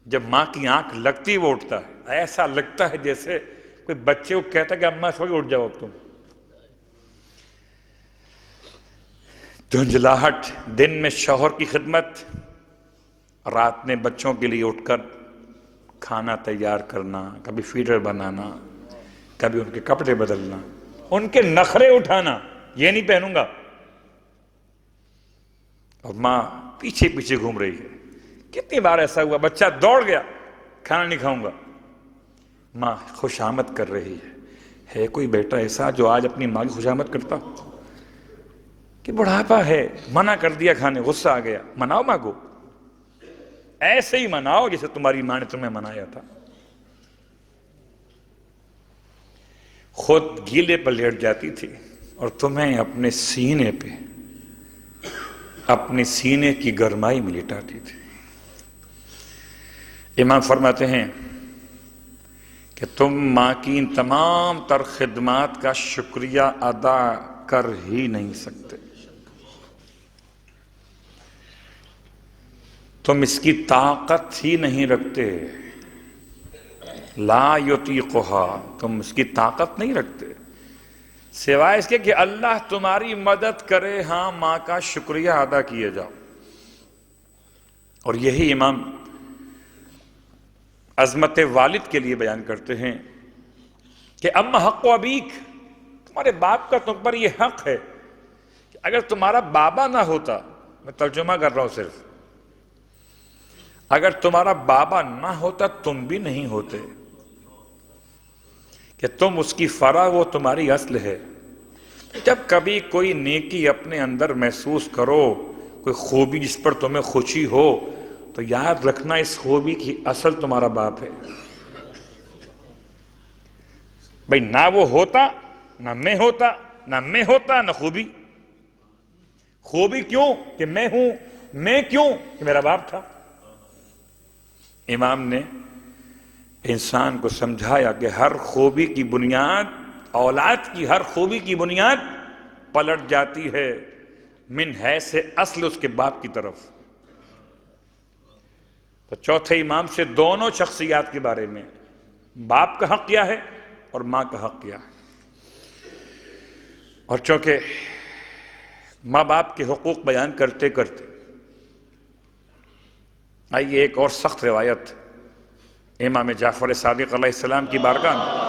جب ماں کی آنکھ لگتی وہ اٹھتا ہے، ایسا لگتا ہے جیسے کوئی بچے کو کہتا ہے کہ اماں اس وقت اٹھ جاؤ اب تم۔ دھندلاہٹ، دن میں شوہر کی خدمت، رات میں بچوں کے لیے اٹھ کر کھانا تیار کرنا، کبھی فیڈر بنانا، کبھی ان کے کپڑے بدلنا، ان کے نخرے اٹھانا، یہ نہیں پہنوں گا، اور ماں پیچھے پیچھے گھوم رہی ہے۔ کتنی بار ایسا ہوا بچہ دوڑ گیا، کھانا نہیں کھاؤں گا، ماں خوشامد کر رہی ہے کوئی بیٹا ایسا جو آج اپنی ماں کی خوشامد کرتا؟ کہ بڑھاپا ہے، منع کر دیا کھانے، غصہ آ گیا، مناؤ ماں کو، ایسے ہی مناؤ جیسے تمہاری ماں نے تمہیں منایا تھا۔ خود گیلے پر لیٹ جاتی تھی اور تمہیں اپنے سینے پہ، اپنے سینے کی گرمائی میں لٹاتی تھی۔ امام فرماتے ہیں کہ تم ماں کی ان تمام تر خدمات کا شکریہ ادا کر ہی نہیں سکتے، تم اس کی طاقت ہی نہیں رکھتے، لا یطیقھا، تم اس کی طاقت نہیں رکھتے، سوائے اس کے کہ اللہ تمہاری مدد کرے۔ ہاں، ماں کا شکریہ ادا کیے جاؤ۔ اور یہی امام عظمت والد کے لیے بیان کرتے ہیں کہ اما حق و ابیک، تمہارے باپ کا تم پر یہ حق ہے کہ اگر تمہارا بابا نہ ہوتا، میں ترجمہ کر رہا ہوں صرف، اگر تمہارا بابا نہ ہوتا تم بھی نہیں ہوتے، کہ تم اس کی فرع، وہ تمہاری اصل ہے۔ جب کبھی کوئی نیکی اپنے اندر محسوس کرو، کوئی خوبی جس پر تمہیں خوشی ہو، تو یاد رکھنا اس خوبی کی اصل تمہارا باپ ہے۔ بھئی نہ وہ ہوتا، نہ میں ہوتا، نہ میں ہوتا، نہ خوبی۔ خوبی کیوں کہ میں ہوں، میں کیوں کہ میرا باپ تھا۔ امام نے انسان کو سمجھایا کہ ہر خوبی کی بنیاد، اولاد کی ہر خوبی کی بنیاد پلٹ جاتی ہے من حیث اصل اس کے باپ کی طرف۔ تو چوتھے امام سے دونوں شخصیات کے بارے میں، باپ کا حق کیا ہے اور ماں کا حق کیا ہے۔ اور چونکہ ماں باپ کے حقوق بیان کرتے کرتے آئیے ایک اور سخت روایت امام جعفر صادق علیہ السلام کی بارگاہ میں۔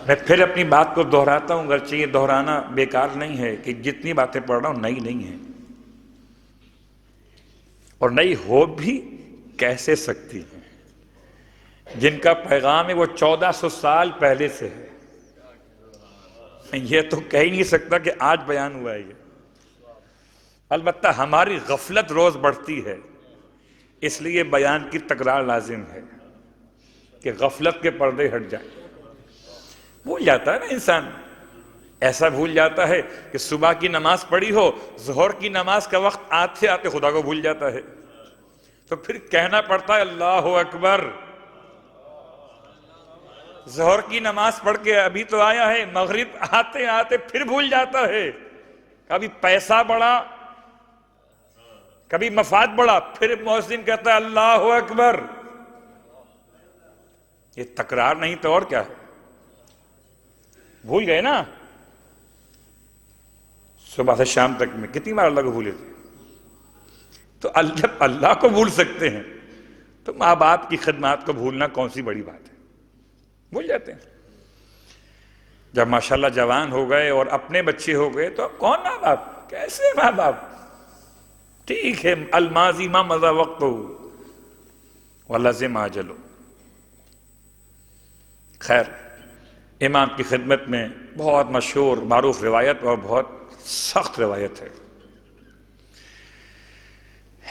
میں پھر اپنی بات کو دہراتا ہوں، اگرچہ یہ دہرانا بیکار نہیں ہے کہ جتنی باتیں پڑھ رہا ہوں نئی نہیں ہیں، اور نئی ہو بھی کیسے سکتی ہیں، جن کا پیغام ہے وہ 1400 سال پہلے سے ہے۔ یہ تو کہہ ہی نہیں سکتا کہ آج بیان ہوا ہے یہ۔ البتہ ہماری غفلت روز بڑھتی ہے، اس لیے بیان کی تکرار لازم ہے کہ غفلت کے پردے ہٹ جائیں۔ بھول جاتا ہے نا انسان، ایسا بھول جاتا ہے کہ صبح کی نماز پڑھی ہو، ظہر کی نماز کا وقت آتے آتے خدا کو بھول جاتا ہے، تو پھر کہنا پڑتا ہے اللہ اکبر۔ ظہر کی نماز پڑھ کے ابھی تو آیا ہے، مغرب آتے آتے پھر بھول جاتا ہے، کبھی پیسہ بڑھا، کبھی مفاد بڑھا، پھر مؤذن کہتا ہے اللہ اکبر۔ یہ تکرار نہیں تو اور کیا ہے؟ بھول گئے نا؟ صبح سے شام تک میں کتنی بار اللہ کو بھولے تھے؟ تو جب اللہ کو بھول سکتے ہیں تو ماں باپ کی خدمات کو بھولنا کون سی بڑی بات ہے؟ بھول جاتے ہیں۔ جب ماشاءاللہ جوان ہو گئے اور اپنے بچے ہو گئے تو اب کون ماں باپ، کیسے ماں باپ؟ ٹھیک ہے، الماضی ما مضى وقت ولزم اجل۔ خیر، امام کی خدمت میں بہت مشہور معروف روایت اور بہت سخت روایت ہے۔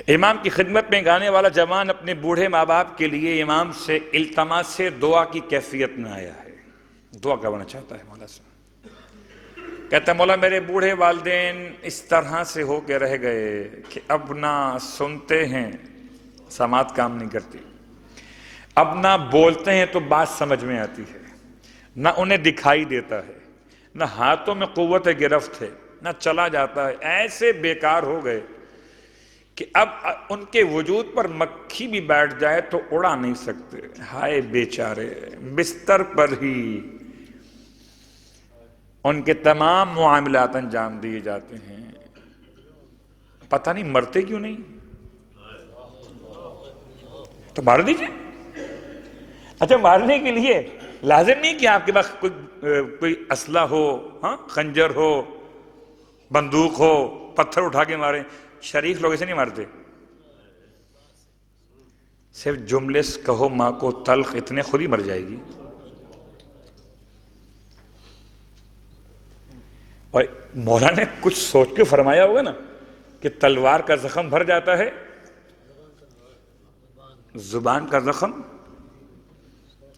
امام کی خدمت میں گانے والا جوان اپنے بوڑھے ماں باپ کے لیے امام سے التماس سے دعا کی کیفیت میں آیا ہے، دعا کروانا چاہتا ہے مولا سے۔ کہتا ہے مولا میرے بوڑھے والدین اس طرح سے ہو کے رہ گئے کہ اب نہ سنتے ہیں، سماعت کام نہیں کرتی، اب نہ بولتے ہیں تو بات سمجھ میں آتی ہے، نہ انہیں دکھائی دیتا ہے، نہ ہاتھوں میں قوت گرفت ہے، نہ چلا جاتا ہے، ایسے بیکار ہو گئے کہ اب ان کے وجود پر مکھی بھی بیٹھ جائے تو اڑا نہیں سکتے۔ ہائے بیچارے، بستر پر ہی ان کے تمام معاملات انجام دیے جاتے ہیں، پتہ نہیں مرتے کیوں نہیں؟ تو مار دیجئے۔ اچھا، مارنے کے لیے لازم نہیں کہ آپ کے پاس کوئی اسلحہ ہو، ہاں، خنجر ہو، بندوق ہو، پتھر اٹھا کے ماریں۔ شریف لوگ ایسے نہیں مارتے، صرف جملے سے کہو ماں کو تلخ، اتنے خود ہی مر جائے گی۔ اور مولا نے کچھ سوچ کے فرمایا ہوگا نا کہ تلوار کا زخم بھر جاتا ہے، زبان کا زخم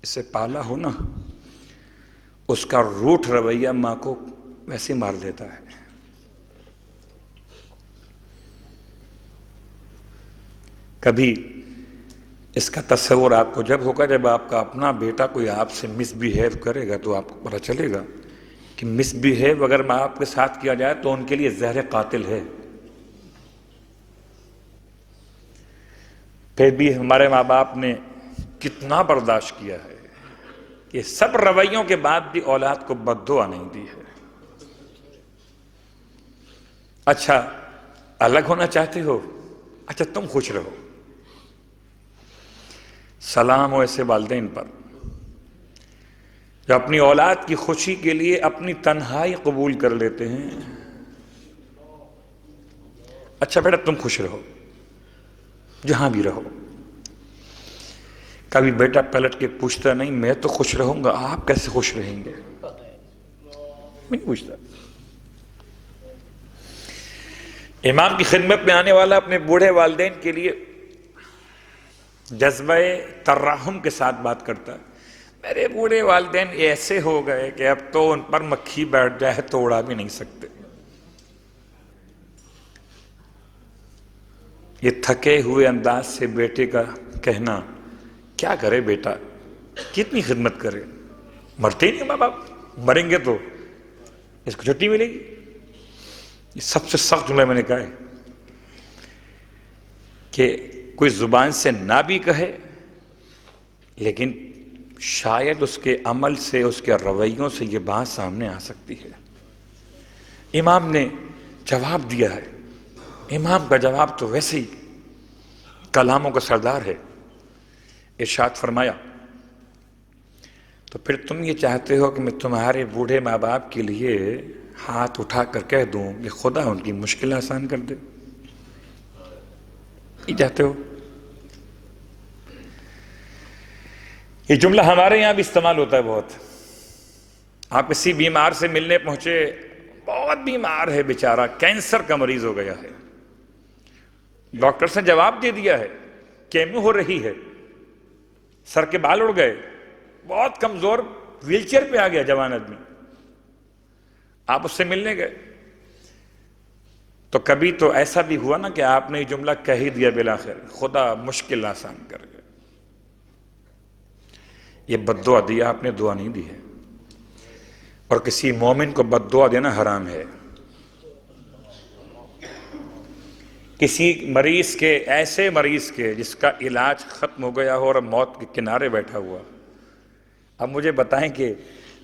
اسے پالا ہو نا، اس کا روٹ رویہ ماں کو ویسے مار دیتا ہے۔ کبھی اس کا تصور آپ کو جب ہوگا جب آپ کا اپنا بیٹا کوئی آپ سے مس بیہیو کرے گا تو آپ کو پتہ چلے گا کہ مس بیہیو اگر ماں آپ کے ساتھ کیا جائے تو ان کے لیے زہر قاتل ہے۔ پھر بھی ہمارے ماں باپ نے کتنا برداشت کیا ہے، یہ سب رویوں کے بعد بھی اولاد کو بد دعا نہیں دی ہے۔ اچھا، الگ ہونا چاہتے ہو؟ اچھا تم خوش رہو، سلام ہو ایسے والدین پر جو اپنی اولاد کی خوشی کے لیے اپنی تنہائی قبول کر لیتے ہیں۔ اچھا بیٹا تم خوش رہو جہاں بھی رہو۔ کبھی بیٹا پلٹ کے پوچھتا نہیں میں تو خوش رہوں گا، آپ کیسے خوش رہیں گے؟ میں نہیں پوچھتا۔ امام کی خدمت میں آنے والا اپنے بوڑھے والدین کے لیے جذبہ ترحم کے ساتھ بات کرتا ہے۔ میرے بوڑھے والدین ایسے ہو گئے کہ اب تو ان پر مکھی بیٹھ جائے تو اڑا بھی نہیں سکتے۔ یہ تھکے ہوئے انداز سے بیٹے کا کہنا، کیا کرے بیٹا، کتنی خدمت کرے، مرتے ہی نہیں ماں باپ، مریں گے تو اس کو چھٹی ملے گی۔ یہ سب سے سخت جملہ میں نے کہا ہے کہ کوئی زبان سے نہ بھی کہے لیکن شاید اس کے عمل سے، اس کے رویوں سے یہ بات سامنے آ سکتی ہے۔ امام نے جواب دیا ہے، امام کا جواب تو ویسے ہی کلاموں کا سردار ہے۔ ارشاد فرمایا، تو پھر تم یہ چاہتے ہو کہ میں تمہارے بوڑھے ماں باپ کے لیے ہاتھ اٹھا کر کہہ دوں کہ خدا ان کی مشکل آسان کر دے؟ یہ چاہتے ہو؟ یہ جملہ ہمارے یہاں بھی استعمال ہوتا ہے بہت۔ آپ کسی بیمار سے ملنے پہنچے، بہت بیمار ہے بیچارہ، کینسر کا مریض ہو گیا ہے، ڈاکٹر نے جواب دے دیا ہے، کیمو ہو رہی ہے، سر کے بال اڑ گئے، بہت کمزور، ویل چیئر پہ آ گیا جوان آدمی، آپ اس سے ملنے گئے تو کبھی تو ایسا بھی ہوا نا کہ آپ نے یہ جملہ کہہ ہی دیا بالآخر، خدا مشکل آسان کر گئے۔ یہ بد دعا دیا آپ نے، دعا نہیں دی ہے، اور کسی مومن کو بد دعا دینا حرام ہے۔ کسی مریض کے، ایسے مریض کے جس کا علاج ختم ہو گیا ہو اور موت کے کنارے بیٹھا ہوا، اب مجھے بتائیں کہ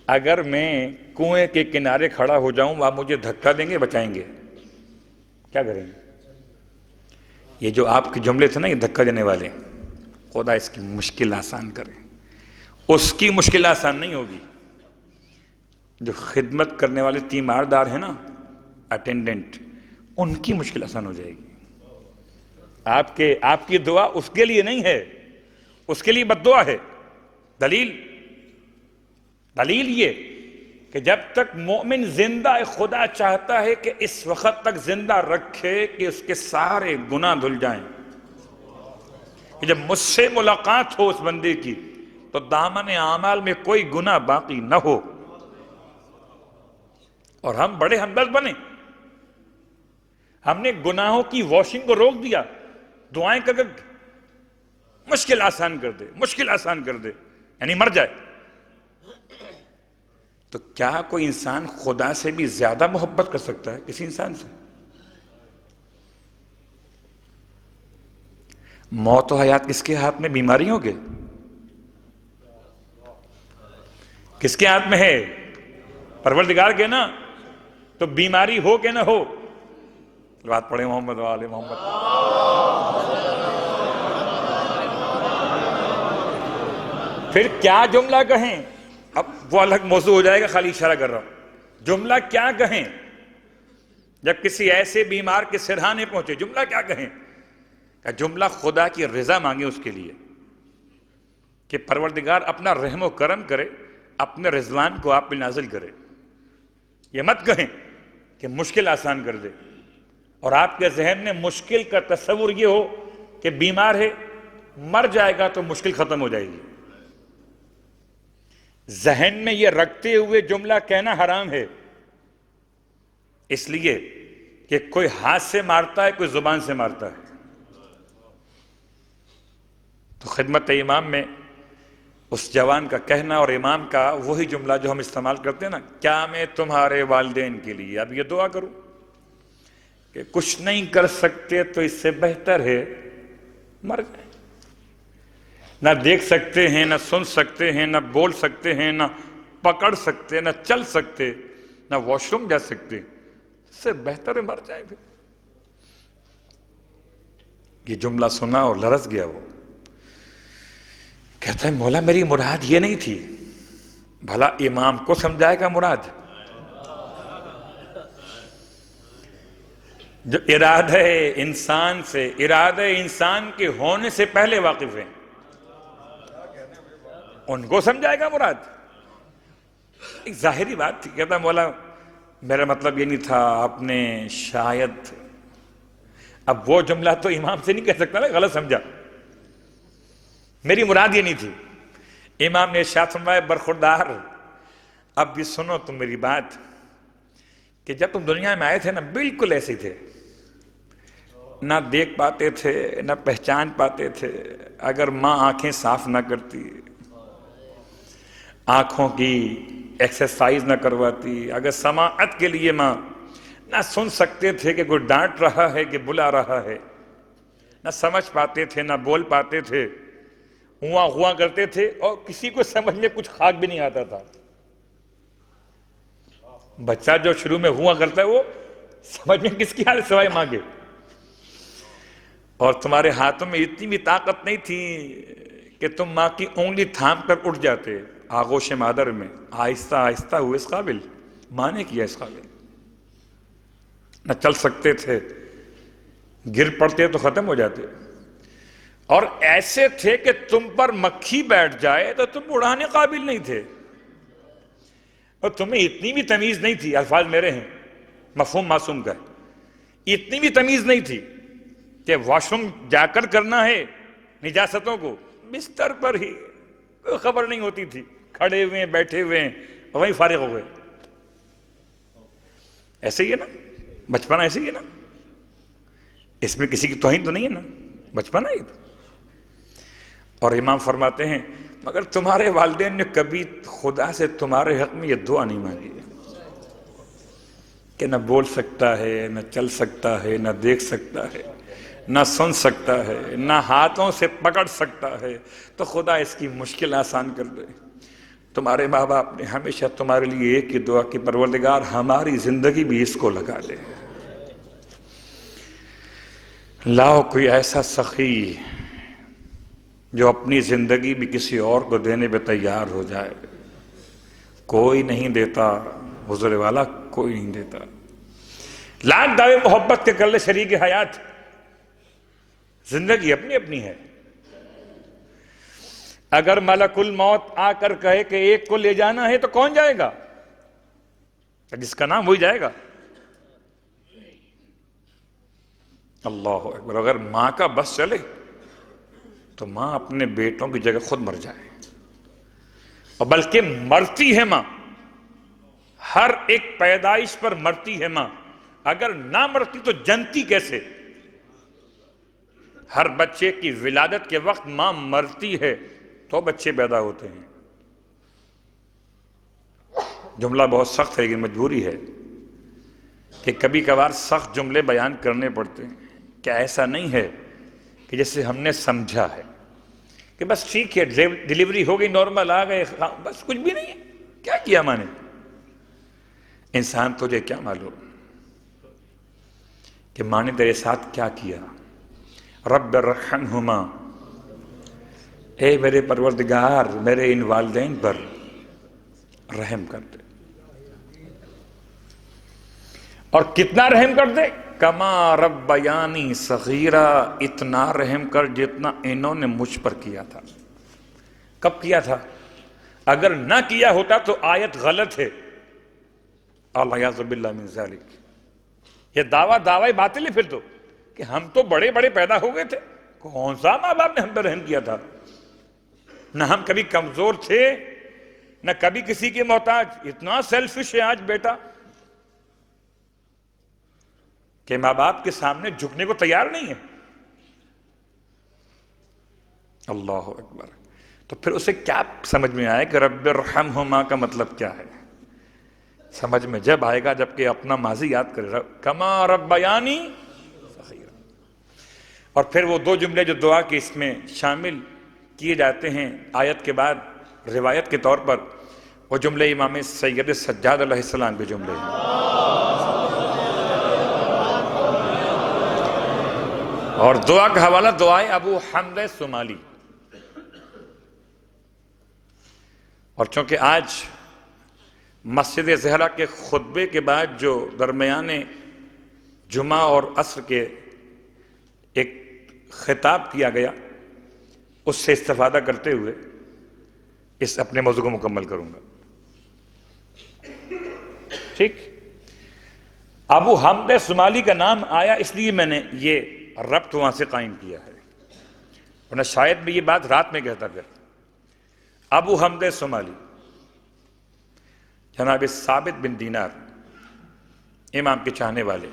اگر میں کنویں کے کنارے کھڑا ہو جاؤں آپ مجھے دھکا دیں گے، بچائیں گے؟ کیا کریں گے؟ یہ جو آپ کے جملے تھے نا، یہ دھکا دینے والے، خدا اس کی مشکل آسان کرے. اس کی مشکل آسان نہیں ہوگی. جو خدمت کرنے والے تیماردار ہیں نا، اٹینڈنٹ، ان کی مشکل آسان ہو جائے گی. آپ کی دعا اس کے لیے نہیں ہے، اس کے لیے بد دعا ہے. دلیل یہ کہ جب تک مومن زندہ ہے، خدا چاہتا ہے کہ اس وقت تک زندہ رکھے کہ اس کے سارے گناہ دھل جائیں. کہ جب مجھ سے ملاقات ہو اس بندے کی تو دامن اعمال میں کوئی گناہ باقی نہ ہو. اور ہم بڑے ہمدرد بنے، ہم نے گناہوں کی واشنگ کو روک دیا. دعائیں کر مشکل آسان کر دے، مشکل آسان کر دے، یعنی مر جائے. تو کیا کوئی انسان خدا سے بھی زیادہ محبت کر سکتا ہے کسی انسان سے؟ موت و حیات کس کے ہاتھ میں؟ بیماریوں کے کس کے ہاتھ میں ہے؟ پروردگار کے نا. تو بیماری ہو کہ نہ ہو، بات پڑھے محمد وآل محمد. پھر کیا جملہ کہیں؟ اب وہ الگ موضوع ہو جائے گا، خالی اشارہ کر رہا ہوں. جملہ کیا کہیں جب کسی ایسے بیمار کے سرہانے پہنچے؟ جملہ کیا کہیں؟ کہ جملہ خدا کی رضا مانگے اس کے لیے، کہ پروردگار اپنا رحم و کرم کرے، اپنے رضوان کو آپ پہ نازل کرے. یہ مت کہیں کہ مشکل آسان کر دے، اور آپ کے ذہن میں مشکل کا تصور یہ ہو کہ بیمار ہے، مر جائے گا تو مشکل ختم ہو جائے گی. ذہن میں یہ رکھتے ہوئے جملہ کہنا حرام ہے، اس لیے کہ کوئی ہاتھ سے مارتا ہے، کوئی زبان سے مارتا ہے. تو خدمت امام میں اس جوان کا کہنا اور امام کا وہی جملہ جو ہم استعمال کرتے ہیں نا، کیا میں تمہارے والدین کے لیے اب یہ دعا کروں کہ کچھ نہیں کر سکتے تو اس سے بہتر ہے مر جائیں. نہ دیکھ سکتے ہیں، نہ سن سکتے ہیں، نہ بول سکتے ہیں، نہ پکڑ سکتے، نہ چل سکتے، نہ واش روم جا سکتے، اس سے بہتر ہے مر جائیں. پھر یہ جملہ سنا اور لرز گیا. وہ کہتا ہے مولا میری مراد یہ نہیں تھی. بھلا امام کو سمجھائے گا مراد؟ جو ارادہ انسان سے، ارادہ انسان کے ہونے سے پہلے واقف ہیں، ان کو سمجھائے گا مراد؟ ایک ظاہری بات تھی. کہتا مولا میرا مطلب یہ نہیں تھا، آپ نے شاید. اب وہ جملہ تو امام سے نہیں کہہ سکتا نا، غلط سمجھا، میری مراد یہ نہیں تھی. امام نے ارشاد فرمایا برخوردار اب بھی سنو تم میری بات، کہ جب تم دنیا میں آئے تھے نا بالکل ایسے تھے، نہ دیکھ پاتے تھے، نہ پہچان پاتے تھے. اگر ماں آنکھیں صاف نہ کرتی، آنکھوں کی ایکسرسائز نہ کرواتی، اگر سماعت کے لیے ماں نہ سن سکتے تھے کہ کوئی ڈانٹ رہا ہے کہ بلا رہا ہے، نہ سمجھ پاتے تھے، نہ بول پاتے تھے، ہوا کرتے تھے، اور کسی کو سمجھ میں کچھ خاک بھی نہیں آتا تھا. بچہ جو شروع میں ہوا کرتا ہے وہ سمجھ میں کس کی حال سوائے ماں کے. اور تمہارے ہاتھوں میں اتنی بھی طاقت نہیں تھی کہ تم ماں کی انگلی تھام کر اٹھ جاتے. آغوش مادر میں آہستہ آہستہ ہوئے اس قابل، ماں نے کیا اس قابل. نہ چل سکتے تھے، گر پڑتے تو ختم ہو جاتے، اور ایسے تھے کہ تم پر مکھی بیٹھ جائے تو تم اڑانے قابل نہیں تھے. اور تمہیں اتنی بھی تمیز نہیں تھی، الفاظ میرے ہیں، مفہوم معصوم کا ہے، اتنی بھی تمیز نہیں تھی کہ واش روم جا کر کرنا ہے نجاستوں کو بستر پر ہی، کوئی خبر نہیں ہوتی تھی، کھڑے ہوئے بیٹھے ہوئے وہیں فارغ ہو گئے. ایسے ہی ہے نا بچپنا، ایسے ہی ہے نا، اس میں کسی کی توہین تو نہیں ہے نا، بچپنا ہی. اور امام فرماتے ہیں مگر تمہارے والدین نے کبھی خدا سے تمہارے حق میں یہ دعا نہیں مانگی کہ نہ بول سکتا ہے، نہ چل سکتا ہے، نہ دیکھ سکتا ہے، نہ سن سکتا ہے، نہ ہاتھوں سے پکڑ سکتا ہے، تو خدا اس کی مشکل آسان کر دے. تمہارے ماں باپ نے ہمیشہ تمہارے لیے ایک ہی دعا کی، پروردگار ہماری زندگی بھی اس کو لگا دے. لاؤ کوئی ایسا سخی جو اپنی زندگی بھی کسی اور کو دینے پہ تیار ہو جائے. کوئی نہیں دیتا حضور والا، کوئی نہیں دیتا. لاکھ دعوے محبت کے کر لے شریک حیات، زندگی اپنی اپنی ہے. اگر ملک الموت آ کر کہے کہ ایک کو لے جانا ہے تو کون جائے گا؟ جس کا نام وہی جائے گا. اللہ اکبر. اگر ماں کا بس چلے تو ماں اپنے بیٹوں کی جگہ خود مر جائے، اور بلکہ مرتی ہے ماں. ہر ایک پیدائش پر مرتی ہے ماں. اگر نہ مرتی تو جنتی کیسے؟ ہر بچے کی ولادت کے وقت ماں مرتی ہے تو بچے پیدا ہوتے ہیں. جملہ بہت سخت ہے لیکن مجبوری ہے کہ کبھی کبھار سخت جملے بیان کرنے پڑتے ہیں. کیا ایسا نہیں ہے کہ جیسے ہم نے سمجھا ہے کہ بس ٹھیک ہے ڈیلیوری ہو گئی، نارمل آ گئے، بس کچھ بھی نہیں ہے. کیا کیا ماں نے؟ انسان تجھے کیا معلوم کہ ماں نے تیرے ساتھ کیا کیا؟ رب ارحمہما، اے میرے پروردگار میرے ان والدین پر رحم کر دے. اور کتنا رحم کر دے؟ کما ربیانی صغیرا، اتنا رحم کر جتنا انہوں نے مجھ پر کیا تھا. کب کیا تھا؟ اگر نہ کیا ہوتا تو آیت غلط ہے. الیاذ باللہ من ذالک. یہ دعویٰ باطل ہے پھر تو، کہ ہم تو بڑے بڑے پیدا ہو گئے تھے. کون سا ماں باپ نے ہم پر رحم کیا تھا؟ نہ ہم کبھی کمزور تھے، نہ کبھی کسی کے محتاج. اتنا سیلفش ہے آج بیٹا کہ ماں باپ کے سامنے جھکنے کو تیار نہیں ہے. اللہ اکبر. تو پھر اسے کیا سمجھ میں آئے کہ رب ارحمہما کا مطلب کیا ہے؟ سمجھ میں جب آئے گا جبکہ اپنا ماضی یاد کرے. کما ربیانی صغیرا. اور پھر وہ دو جملے جو دعا کے اس میں شامل کیے جاتے ہیں آیت کے بعد روایت کے طور پر، وہ جملے امام سید سجاد علیہ السلام کے جملے ہیں. اور دعا کا حوالہ دعائے ابو حمد سمالی. اور چونکہ آج مسجد زہرا کے خطبے کے بعد جو درمیان جمعہ اور عصر کے ایک خطاب کیا گیا، اس سے استفادہ کرتے ہوئے اس اپنے موضوع کو مکمل کروں گا. ٹھیک. ابو حمد سمالی کا نام آیا اس لیے میں نے یہ ربط وہاں سے قائم کیا ہے، ورنہ شاید میں یہ بات رات میں کہتا پھر. ابو حمد سمالی جناب ثابت بن دینار امام کے چاہنے والے،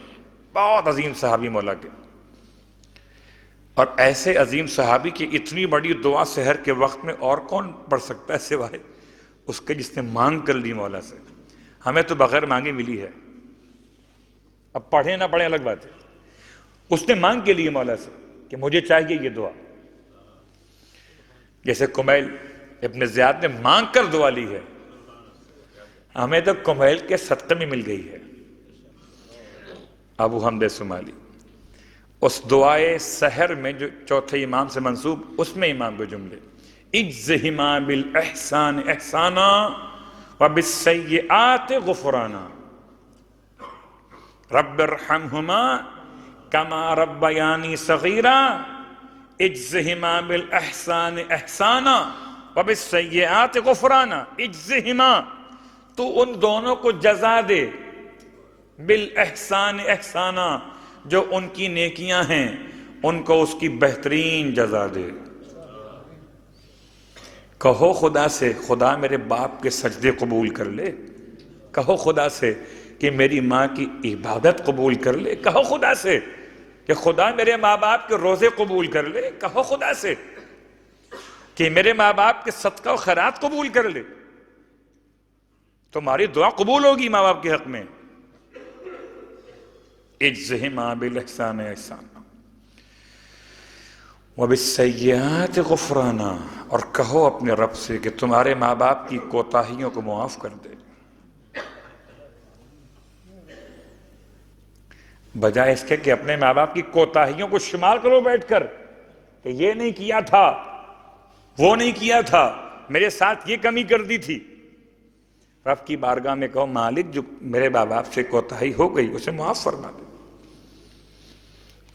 بہت عظیم صحابی مولا کے. اور ایسے عظیم صحابی کی اتنی بڑی دعا سحر کے وقت میں اور کون پڑھ سکتا ہے سوائے اس کے جس نے مانگ کر لی مولا سے. ہمیں تو بغیر مانگے ملی ہے، اب پڑھیں نہ پڑھیں الگ بات ہے. اس نے مانگ کے لیے مولا سے کہ مجھے چاہیے یہ دعا. جیسے کمیل ابن زیاد نے مانگ کر دعا لی ہے، ہمیں تو کمیل کے صدقے میں مل گئی ہے. ابو حمد سمالی اس دعائے سحر میں جو چوتھے امام سے منسوب، اس میں امام کے جملے اجزہما بالاحسان احسانا وبالسیئات غفرانا. رب ارحمہما کما ربیانی صغیرا اجزہما بالاحسان احسانا وبالسیئات غفرانا. اجزہما، تو ان دونوں کو جزا دے، بالاحسان احسانا، جو ان کی نیکیاں ہیں ان کو اس کی بہترین جزا دے. کہو خدا سے خدا میرے باپ کے سجدے قبول کر لے. کہو خدا سے کہ میری ماں کی عبادت قبول کر لے. کہو خدا سے کہ خدا میرے ماں باپ کے روزے قبول کر لے. کہو خدا سے کہ میرے ماں باپ کے صدقہ و خیرات قبول کر لے. تمہاری دعا قبول ہوگی ماں باپ کے حق میں. اجزہما بالاحسان احسانا وبالسیئات غفرانا. اور کہو اپنے رب سے کہ تمہارے ماں باپ کی کوتاہیوں کو معاف کر دے. بجائے اس کے کہ اپنے ماں باپ کی کوتاہیوں کو شمار کرو بیٹھ کر کہ یہ نہیں کیا تھا، وہ نہیں کیا تھا، میرے ساتھ یہ کمی کر دی تھی، رب کی بارگاہ میں کہو مالک جو میرے ماں باپ سے کوتاہی ہو گئی اسے معاف فرما دے۔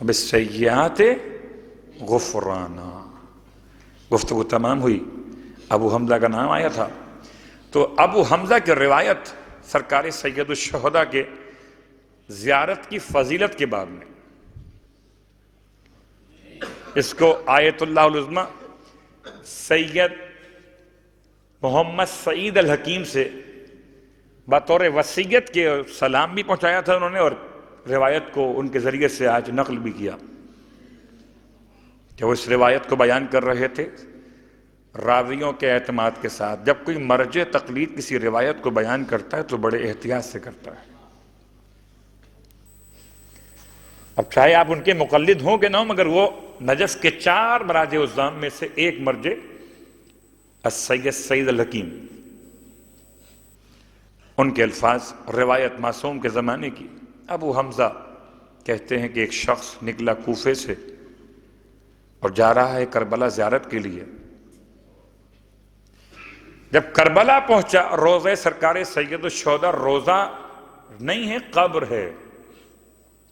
اب السیئات غفرانا، گفتگو تمام ہوئی، ابو حمزہ کا نام آیا تھا، تو ابو حمزہ کی روایت سرکار سید الشہداء کے زیارت کی فضیلت کے باب میں، اس کو آیت اللہ العظمی سید محمد سعید الحکیم سے بطور وصیت کے سلام بھی پہنچایا تھا انہوں نے، اور روایت کو ان کے ذریعے سے آج نقل بھی کیا کہ وہ اس روایت کو بیان کر رہے تھے راویوں کے اعتماد کے ساتھ۔ جب کوئی مرجع تقلید کسی روایت کو بیان کرتا ہے تو بڑے احتیاط سے کرتا ہے، اب چاہے آپ ان کے مقلد ہوں کہ نہ ہوں، مگر وہ نجف کے 4 مراجع الزام میں سے ایک مرجع السید سعید الحکیم، ان کے الفاظ روایت معصوم کے زمانے کی۔ ابو حمزہ کہتے ہیں کہ ایک شخص نکلا کوفے سے اور جا رہا ہے کربلا زیارت کے لیے، جب کربلا پہنچا روضہ سرکار سید الشہداء روضہ نہیں ہے، قبر ہے۔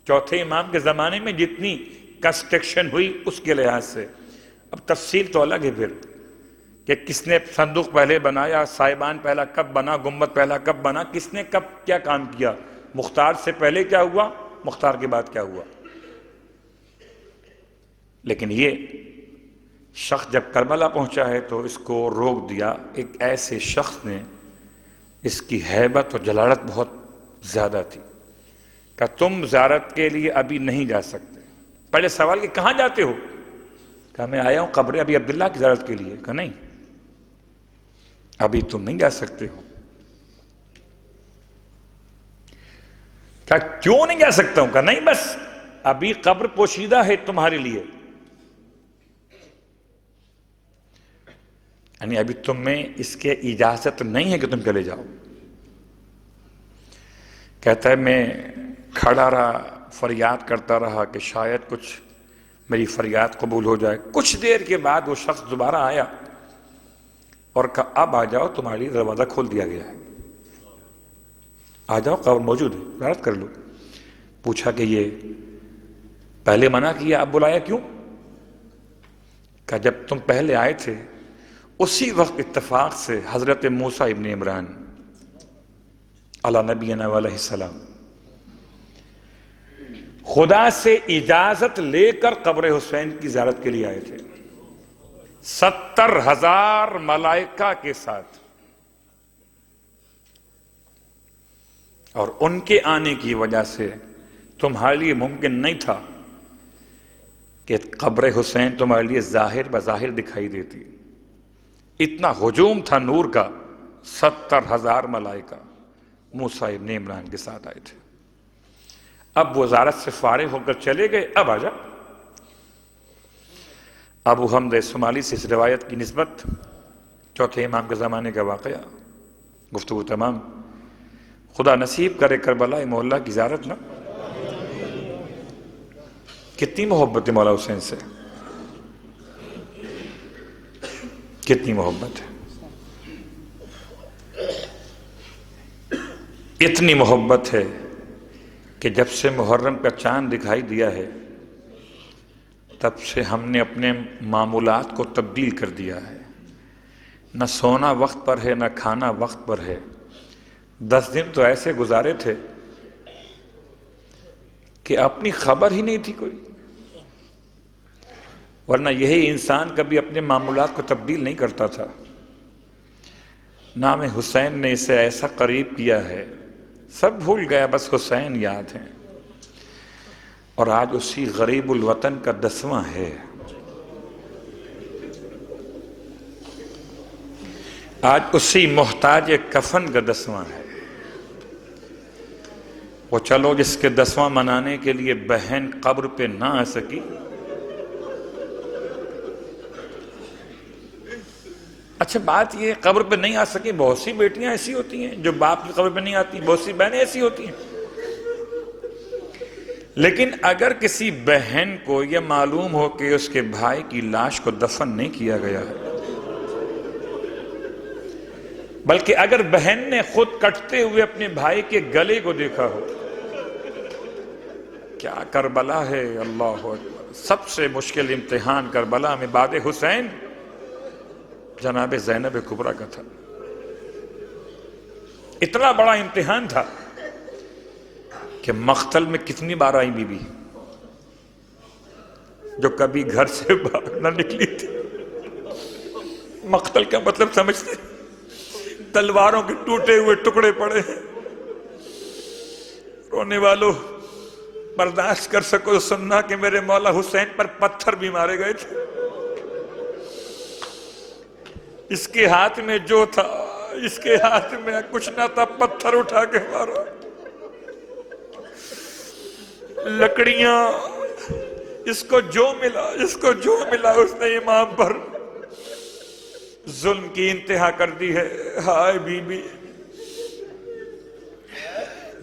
چوتھے امام کے زمانے میں جتنی کنسٹرکشن ہوئی اس کے لحاظ سے، اب تفصیل تو الگ ہے پھر کہ کس نے صندوق پہلے بنایا، سائبان پہلا کب بنا، گنبد پہلا کب بنا، کس نے کب کیا کام کیا، مختار سے پہلے کیا ہوا، مختار کے بعد کیا ہوا۔ لیکن یہ شخص جب کربلا پہنچا ہے تو اس کو روک دیا ایک ایسے شخص نے، اس کی ہیبت اور جلالت بہت زیادہ تھی، کہ تم زیارت کے لیے ابھی نہیں جا سکتے۔ پہلے سوال کہ کہاں جاتے ہو؟ کہا میں آیا ہوں قبر ابی عبداللہ کی زیارت کے لیے۔ کہا نہیں، ابھی تم نہیں جا سکتے ہو۔ کہا کیوں نہیں جا سکتا ہوں؟ کہا نہیں، بس ابھی قبر پوشیدہ ہے تمہارے لیے، یعنی ابھی تم میں اس کے اجازت نہیں ہے کہ تم چلے جاؤ۔ کہتا ہے میں کھڑا رہا، فریاد کرتا رہا کہ شاید کچھ میری فریاد قبول ہو جائے۔ کچھ دیر کے بعد وہ شخص دوبارہ آیا اور کہا اب آ جاؤ، تمہارے لیے دروازہ کھول دیا گیا ہے، آ جاؤ، قبر موجود ہے، زیارت کر لو۔ پوچھا کہ یہ پہلے منع کیا اب بلایا کیوں؟ کہا جب تم پہلے آئے تھے اسی وقت اتفاق سے حضرت موسیٰ ابن عمران علی نبینا علیہ السلام خدا سے اجازت لے کر قبر حسین کی زیارت کے لیے آئے تھے، 70,000 ملائکہ کے ساتھ، اور ان کے آنے کی وجہ سے تمہارے لیے ممکن نہیں تھا کہ قبر حسین تمہارے لیے ظاہر بظاہر دکھائی دیتی، اتنا ہجوم تھا نور کا۔ 70,000 ملائکہ موسیٰ ابن عمران کے ساتھ آئے تھے۔ اب وہ زیارت سے فارغ ہو کر چلے گئے، اب آجا۔ ابو حمزہ سمالی سے اس روایت کی نسبت چوتھے امام کے زمانے کا واقعہ، گفتگو تمام۔ خدا نصیب کرے کربلا مولا کی زیارت نا۔ کتنی محبت ہے مولا حسین سے، کتنی محبت ہے، اتنی محبت ہے کہ جب سے محرم کا چاند دکھائی دیا ہے تب سے ہم نے اپنے معمولات کو تبدیل کر دیا ہے، نہ سونا وقت پر ہے، نہ کھانا وقت پر ہے۔ 10 دن تو ایسے گزارے تھے کہ اپنی خبر ہی نہیں تھی کوئی، ورنہ یہی انسان کبھی اپنے معمولات کو تبدیل نہیں کرتا تھا۔ نام حسین نے اسے ایسا قریب کیا ہے، سب بھول گیا، بس حسین یاد ہیں، اور آج اسی غریب الوطن کا 10واں ہے، آج اسی محتاج کفن کا 10واں ہے۔ وہ چلو جس کے 10واں منانے کے لیے بہن قبر پہ نہ آ سکی، اچھا بات یہ قبر پہ نہیں آ سکی، بہت سی بیٹیاں ایسی ہوتی ہیں جو باپ کی قبر پہ نہیں آتی، بہت سی بہنیں ایسی ہوتی ہیں، لیکن اگر کسی بہن کو یہ معلوم ہو کہ اس کے بھائی کی لاش کو دفن نہیں کیا گیا ہے، بلکہ اگر بہن نے خود کٹتے ہوئے اپنے بھائی کے گلے کو دیکھا ہو، کیا کربلا ہے، اللہ اکبر۔ سب سے مشکل امتحان کربلا میں بعد حسین جناب زینب کبریٰ کا تھا۔ اتنا بڑا امتحان تھا کہ مقتل میں کتنی بار آئی بی بی جو کبھی گھر سے باہر نہ نکلی تھی۔ مقتل کا مطلب سمجھتے ہیں؟ تلواروں کے ٹوٹے ہوئے ٹکڑے پڑے ہیں، رونے والوں برداشت کر سکو تو سننا کہ میرے مولا حسین پر پتھر بھی مارے گئے تھے۔ اس کے ہاتھ میں جو تھا، اس کے ہاتھ میں کچھ نہ تھا، پتھر اٹھا کے مارا، لکڑیاں، اس کو جو ملا اس نے امام پر ظلم کی انتہا کر دی ہے۔ ہائے بی بی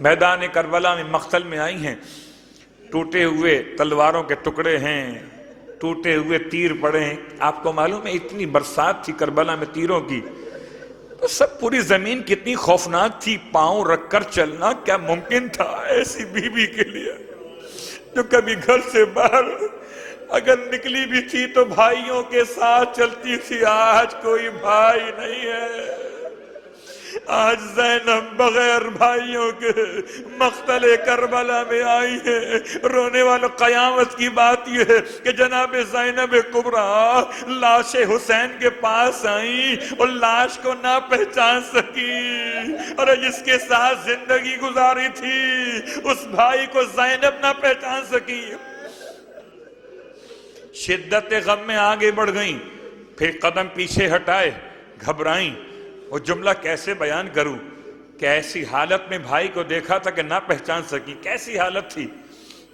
میدان کربلا میں مقتل میں آئی ہیں، ٹوٹے ہوئے تلواروں کے ٹکڑے ہیں، ٹوٹے ہوئے تیر پڑے ہیں۔ آپ کو معلوم ہے اتنی برسات تھی کربلا میں تیروں کی، تو سب پوری زمین کتنی خوفناک تھی، پاؤں رکھ کر چلنا کیا ممکن تھا ایسی بی بی کے لیے جو کبھی گھر سے باہر اگر نکلی بھی تھی تو بھائیوں کے ساتھ چلتی تھی۔ آج کوئی بھائی نہیں ہے، آج زینب بغیر بھائیوں کے مقتل کربلا میں آئی ہے۔ رونے والوں قیامت کی بات یہ ہے کہ جناب زینب کبریٰ لاش حسین کے پاس آئیں اور لاش کو نہ پہچان سکی، اور جس کے ساتھ زندگی گزاری تھی اس بھائی کو زینب نہ پہچان سکی۔ شدت غم میں آگے بڑھ گئیں، پھر قدم پیچھے ہٹائے، گھبرائیں۔ وہ جملہ کیسے بیان کروں کہ ایسی حالت میں بھائی کو دیکھا تھا کہ نہ پہچان سکی۔ کیسی حالت تھی،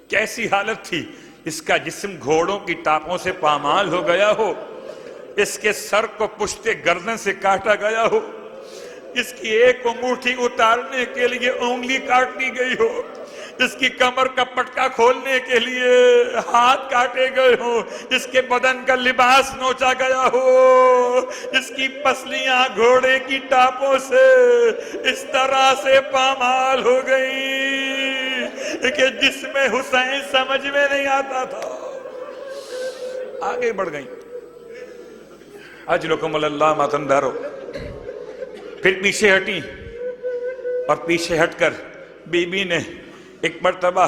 کیسی حالت تھی۔ اس کا جسم گھوڑوں کی ٹاپوں سے پامال ہو گیا ہو، اس کے سر کو پشت گردن سے کاٹا گیا ہو، اس کی ایک انگوٹھی اتارنے کے لیے انگلی کاٹ لی گئی ہو، اس کی کمر کا پٹکا کھولنے کے لیے ہاتھ کاٹے گئے ہوں، اس کے بدن کا لباس نوچا گیا ہو، اس کی پسلیاں گھوڑے کی ٹاپوں سے اس طرح سے پامال ہو گئی کہ جس میں حسین سمجھ میں نہیں آتا تھا۔ آگے بڑھ گئیں، اجلکم اللہ ماتندارو، پھر پیچھے ہٹیں، اور پیچھے ہٹ کر بی بی نے ایک مرتبہ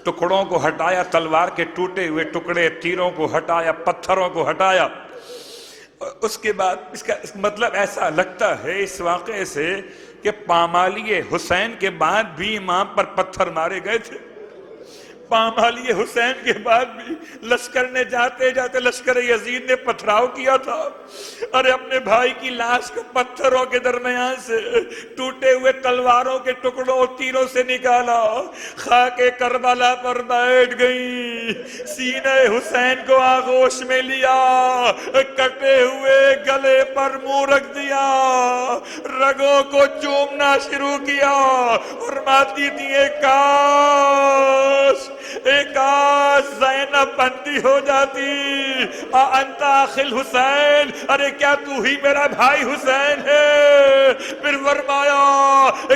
ٹکڑوں کو ہٹایا، تلوار کے ٹوٹے ہوئے ٹکڑے، تیروں کو ہٹایا، پتھروں کو ہٹایا۔ اس کے بعد اس کا مطلب ایسا لگتا ہے اس واقعے سے کہ پامالی حسین کے بعد بھی امام پر پتھر مارے گئے تھے۔ پامالی حسین کے بعد بھی لشکر نے جاتے جاتے لشکر یزید نے پتھراؤ کیا تھا، اور اپنے بھائی کی لاش کو پتھروں کے درمیان سے ٹوٹے ہوئے تلواروں کے ٹکڑوں اور تیروں سے نکالا، خاک کربلا پر بیٹھ گئی، سینہ حسین کو آغوش میں لیا، کٹے ہوئے گلے پر منہ رکھ دیا، رگوں کو چومنا شروع کیا، فرماتی تھی کاش زینب بندی ہو جاتی، انت اخل حسین، ارے کیا تو ہی میرا بھائی حسین ہے؟ پھر فرمایا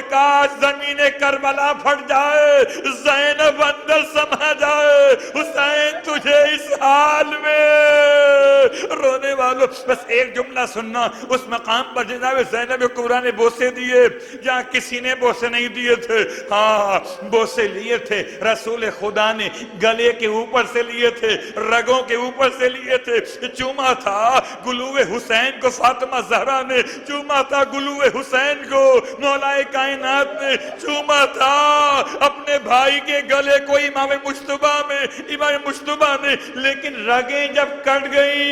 کاش زمین کربلا پھٹ جائے، زینب اندر سما جائے، حسین تجھے اس حال میں۔ رونے والوں بس ایک جملہ سننا، اس مقام پر جناب زینب کبریٰ نے بوسے دیے جہاں کسی نے بوسے نہیں دیے تھے، ہاں بوسے لیے تھے رسول خدا نے، گلے کے اوپر سے لیے تھے، رگوں کے اوپر سے لیے تھے، چوما تھا گلو حسین کو فاطمہ زہرا نے، چوما تھا گلو حسین کو مولا کائنات نے، چوما تھا اپنے بھائی کے گلے کو امام مجتبیٰ نے، لیکن رگیں جب کٹ گئی،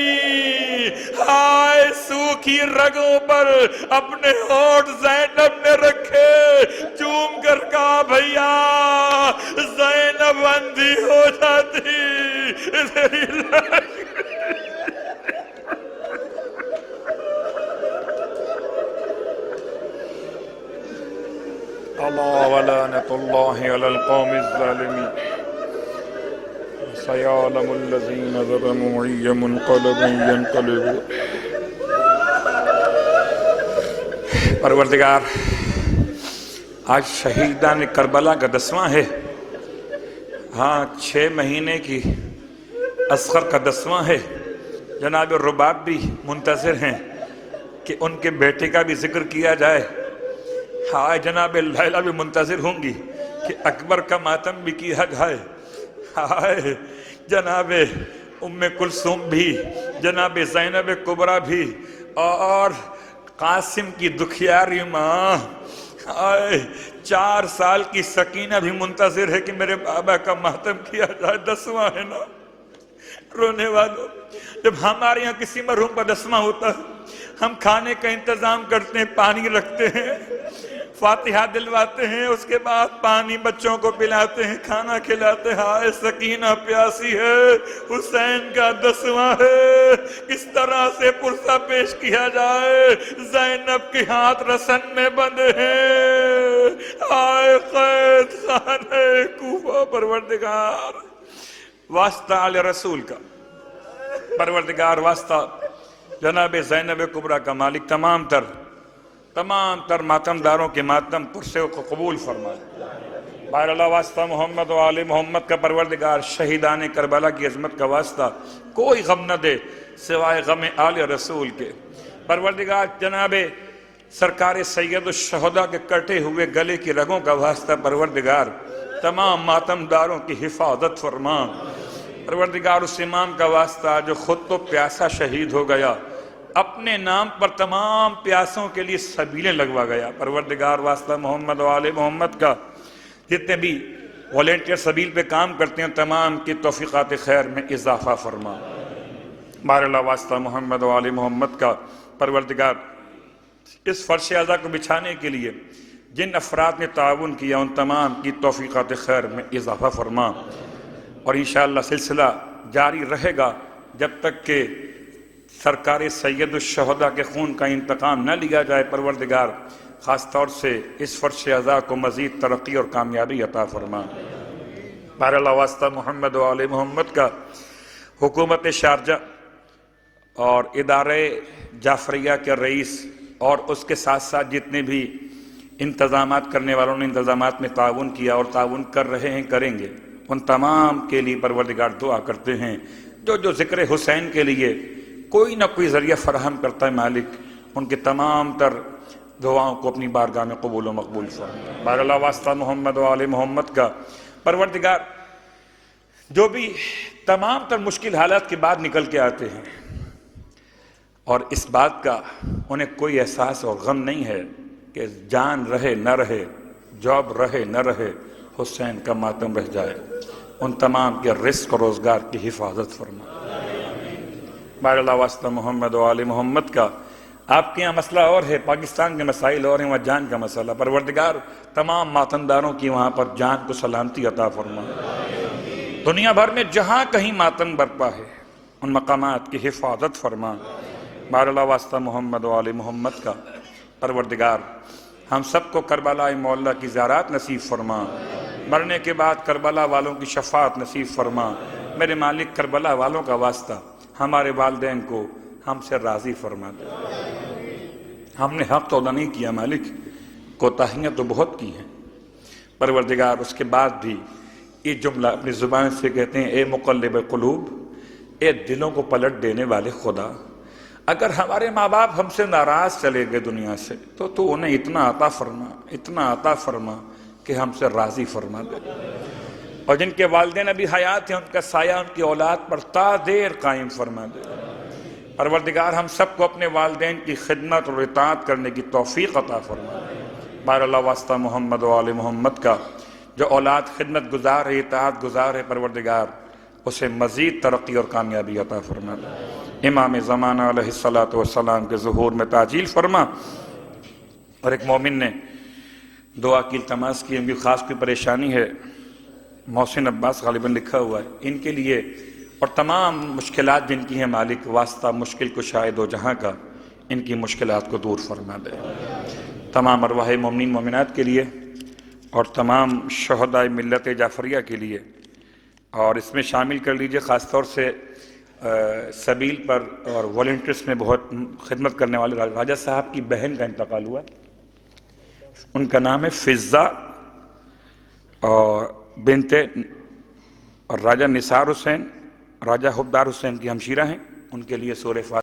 ہائے سوکھی رگوں پر اپنے ہونٹ زینب نے رکھے، چوم کر کہا بھیا زینب اندھی ہو جاتی، اللہ ولعنت اللہ علی القوم الظالمین۔ سيعلم الذين ظلموا أي منقلب ينقلبون۔ پروردگار آج شہیدان کربلا کا 10واں ہے، ہاں 6 مہینے کی اصغر کا 10واں ہے۔ جناب رباب بھی منتظر ہیں کہ ان کے بیٹے کا بھی ذکر کیا جائے، ہاں جناب لیلا بھی منتظر ہوں گی کہ اکبر کا ماتم بھی کیا جائے، ہاں جناب ام کلثوم بھی، جناب زینب کبریٰ بھی، اور قاسم کی دکھیاری ماں 4 سال کی سکینہ بھی منتظر ہے کہ میرے بابا کا ماتم کیا جائے۔ 10واں ہے نا رونے والوں، جب ہمارے یہاں کسی مرحوم کا 10واں ہوتا ہے ہم کھانے کا انتظام کرتے ہیں، پانی رکھتے ہیں، فاتحہ دلواتے ہیں، اس کے بعد پانی بچوں کو پلاتے ہیں، کھانا کھلاتے ہیں۔ ہائے سکینہ پیاسی ہے، حسین کا 10واں ہے، کس طرح سے پرسہ پیش کیا جائے؟ زینب کے ہاتھ رسن میں بندھے ہیں، ہائے قید خانہ کوفہ۔ پروردگار واسطہ آل رسول کا، پروردگار واسطہ جناب زینب کبریٰ کا مالک تمام تر ماتمداروں کے ماتم پرسے کو قبول فرمائے۔ بہر اللہ واسطہ محمد و آل محمد کا، پروردگار شہیدان کربلا کی عظمت کا واسطہ کوئی غم نہ دے سوائے غم آل رسول کے۔ پروردگار جناب سرکار سید الشہداء کے کٹے ہوئے گلے کی رگوں کا واسطہ پروردگار تمام ماتمداروں کی حفاظت فرما۔ پروردگار اس امام کا واسطہ جو خود تو پیاسا شہید ہو گیا، اپنے نام پر تمام پیاسوں کے لیے سبیلیں لگوا گیا۔ پروردگار واسطہ محمد و آل محمد کا جتنے بھی والنٹیئر سبیل پہ کام کرتے ہیں تمام کی توفیقات خیر میں اضافہ فرما۔ بہر اللہ واسطہ محمد و آل محمد کا، پروردگار اس فرش اعضا کو بچھانے کے لیے جن افراد نے تعاون کیا ان تمام کی توفیقات خیر میں اضافہ فرما، اور انشاءاللہ سلسلہ جاری رہے گا جب تک کہ سرکار سید الشہداء کے خون کا انتقام نہ لیا جائے۔ پروردگار خاص طور سے اس فرش اعضا کو مزید ترقی اور کامیابی عطا فرما۔ بہر اللہ واسطہ محمد و آل محمد کا، حکومت شارجہ اور ادارہ جعفریہ کے رئیس اور اس کے ساتھ ساتھ جتنے بھی انتظامات کرنے والوں نے انتظامات میں تعاون کیا اور تعاون کر رہے ہیں، کریں گے، ان تمام کے لیے پروردگار دعا کرتے ہیں جو ذکر حسین کے لیے کوئی نہ کوئی ذریعہ فراہم کرتا ہے مالک، ان کے تمام تر دعاؤں کو اپنی بارگاہ میں قبول و مقبول فرما۔ بہر اللہ واسطہ محمد و آل محمد کا، پروردگار جو بھی تمام تر مشکل حالات کے بعد نکل کے آتے ہیں اور اس بات کا انہیں کوئی احساس اور غم نہیں ہے کہ جان رہے نہ رہے، جاب رہے نہ رہے، حسین کا ماتم رہ جائے، ان تمام کے رزق و روزگار کی حفاظت فرما۔ بہر اللہ واسطہ محمد و آل محمد کا، آپ کے یہاں مسئلہ اور ہے، پاکستان کے مسائل اور ہیں، وہاں جان کا مسئلہ، پروردگار تمام ماتمداروں کی وہاں پر جان کو سلامتی عطا فرما۔ دنیا بھر میں جہاں کہیں ماتم برپا ہے ان مقامات کی حفاظت فرما۔ بہر اللہ واسطہ محمد و آل محمد کا، پروردگار ہم سب کو کربلا معلّہ کی زیارات نصیب فرما، مرنے کے بعد کربلا والوں کی شفاعت نصیب فرما۔ میرے مالک کربلا والوں کا واسطہ ہمارے والدین کو ہم سے راضی فرما دے۔ ہم نے حق تو ادا نہیں کیا مالک، کوتاہیاں تو بہت کی ہیں، پروردگار اس کے بعد بھی یہ جملہ اپنی زبان سے کہتے ہیں، اے مقلب قلوب، اے دلوں کو پلٹ دینے والے خدا، اگر ہمارے ماں باپ ہم سے ناراض چلے گئے دنیا سے تو انہیں اتنا عطا فرما کہ ہم سے راضی فرما دے، اور جن کے والدین ابھی حیات ہیں ان کا سایہ ان کی اولاد پر تا دیر قائم فرما دے۔ پروردگار ہم سب کو اپنے والدین کی خدمت اور اطاعت کرنے کی توفیق عطا فرما۔ بہر اللہ واسطہ محمد و آل محمد کا، جو اولاد خدمت گزار ہے، اطاعت گزار ہے، پروردگار اسے مزید ترقی اور کامیابی عطا فرما۔ امام زمانہ علیہ السلام کے ظہور میں تعجیل فرما۔ اور ایک مومن نے دعا کی التماس کی، ان کی خاص کوئی پریشانی ہے، محسن عباس غالباً لکھا ہوا ہے، ان کے لیے اور تمام مشکلات جن کی ہیں مالک واسطہ مشکل کشائے دو جہاں کا، ان کی مشکلات کو دور فرما دے۔ تمام ارواح مومنین مومنات کے لیے اور تمام شہداء ملت جعفریہ کے لیے اور اس میں شامل کر لیجئے خاص طور سے سبیل پر اور والنٹیئرس میں بہت خدمت کرنے والے راجہ صاحب کی بہن کا انتقال ہوا، ان کا نام ہے فضہ اور بنت اور راجہ نثار حسین راجہ حبدار حسین کی ہمشیرہ ہیں، ان کے لیے سورہ فاتحہ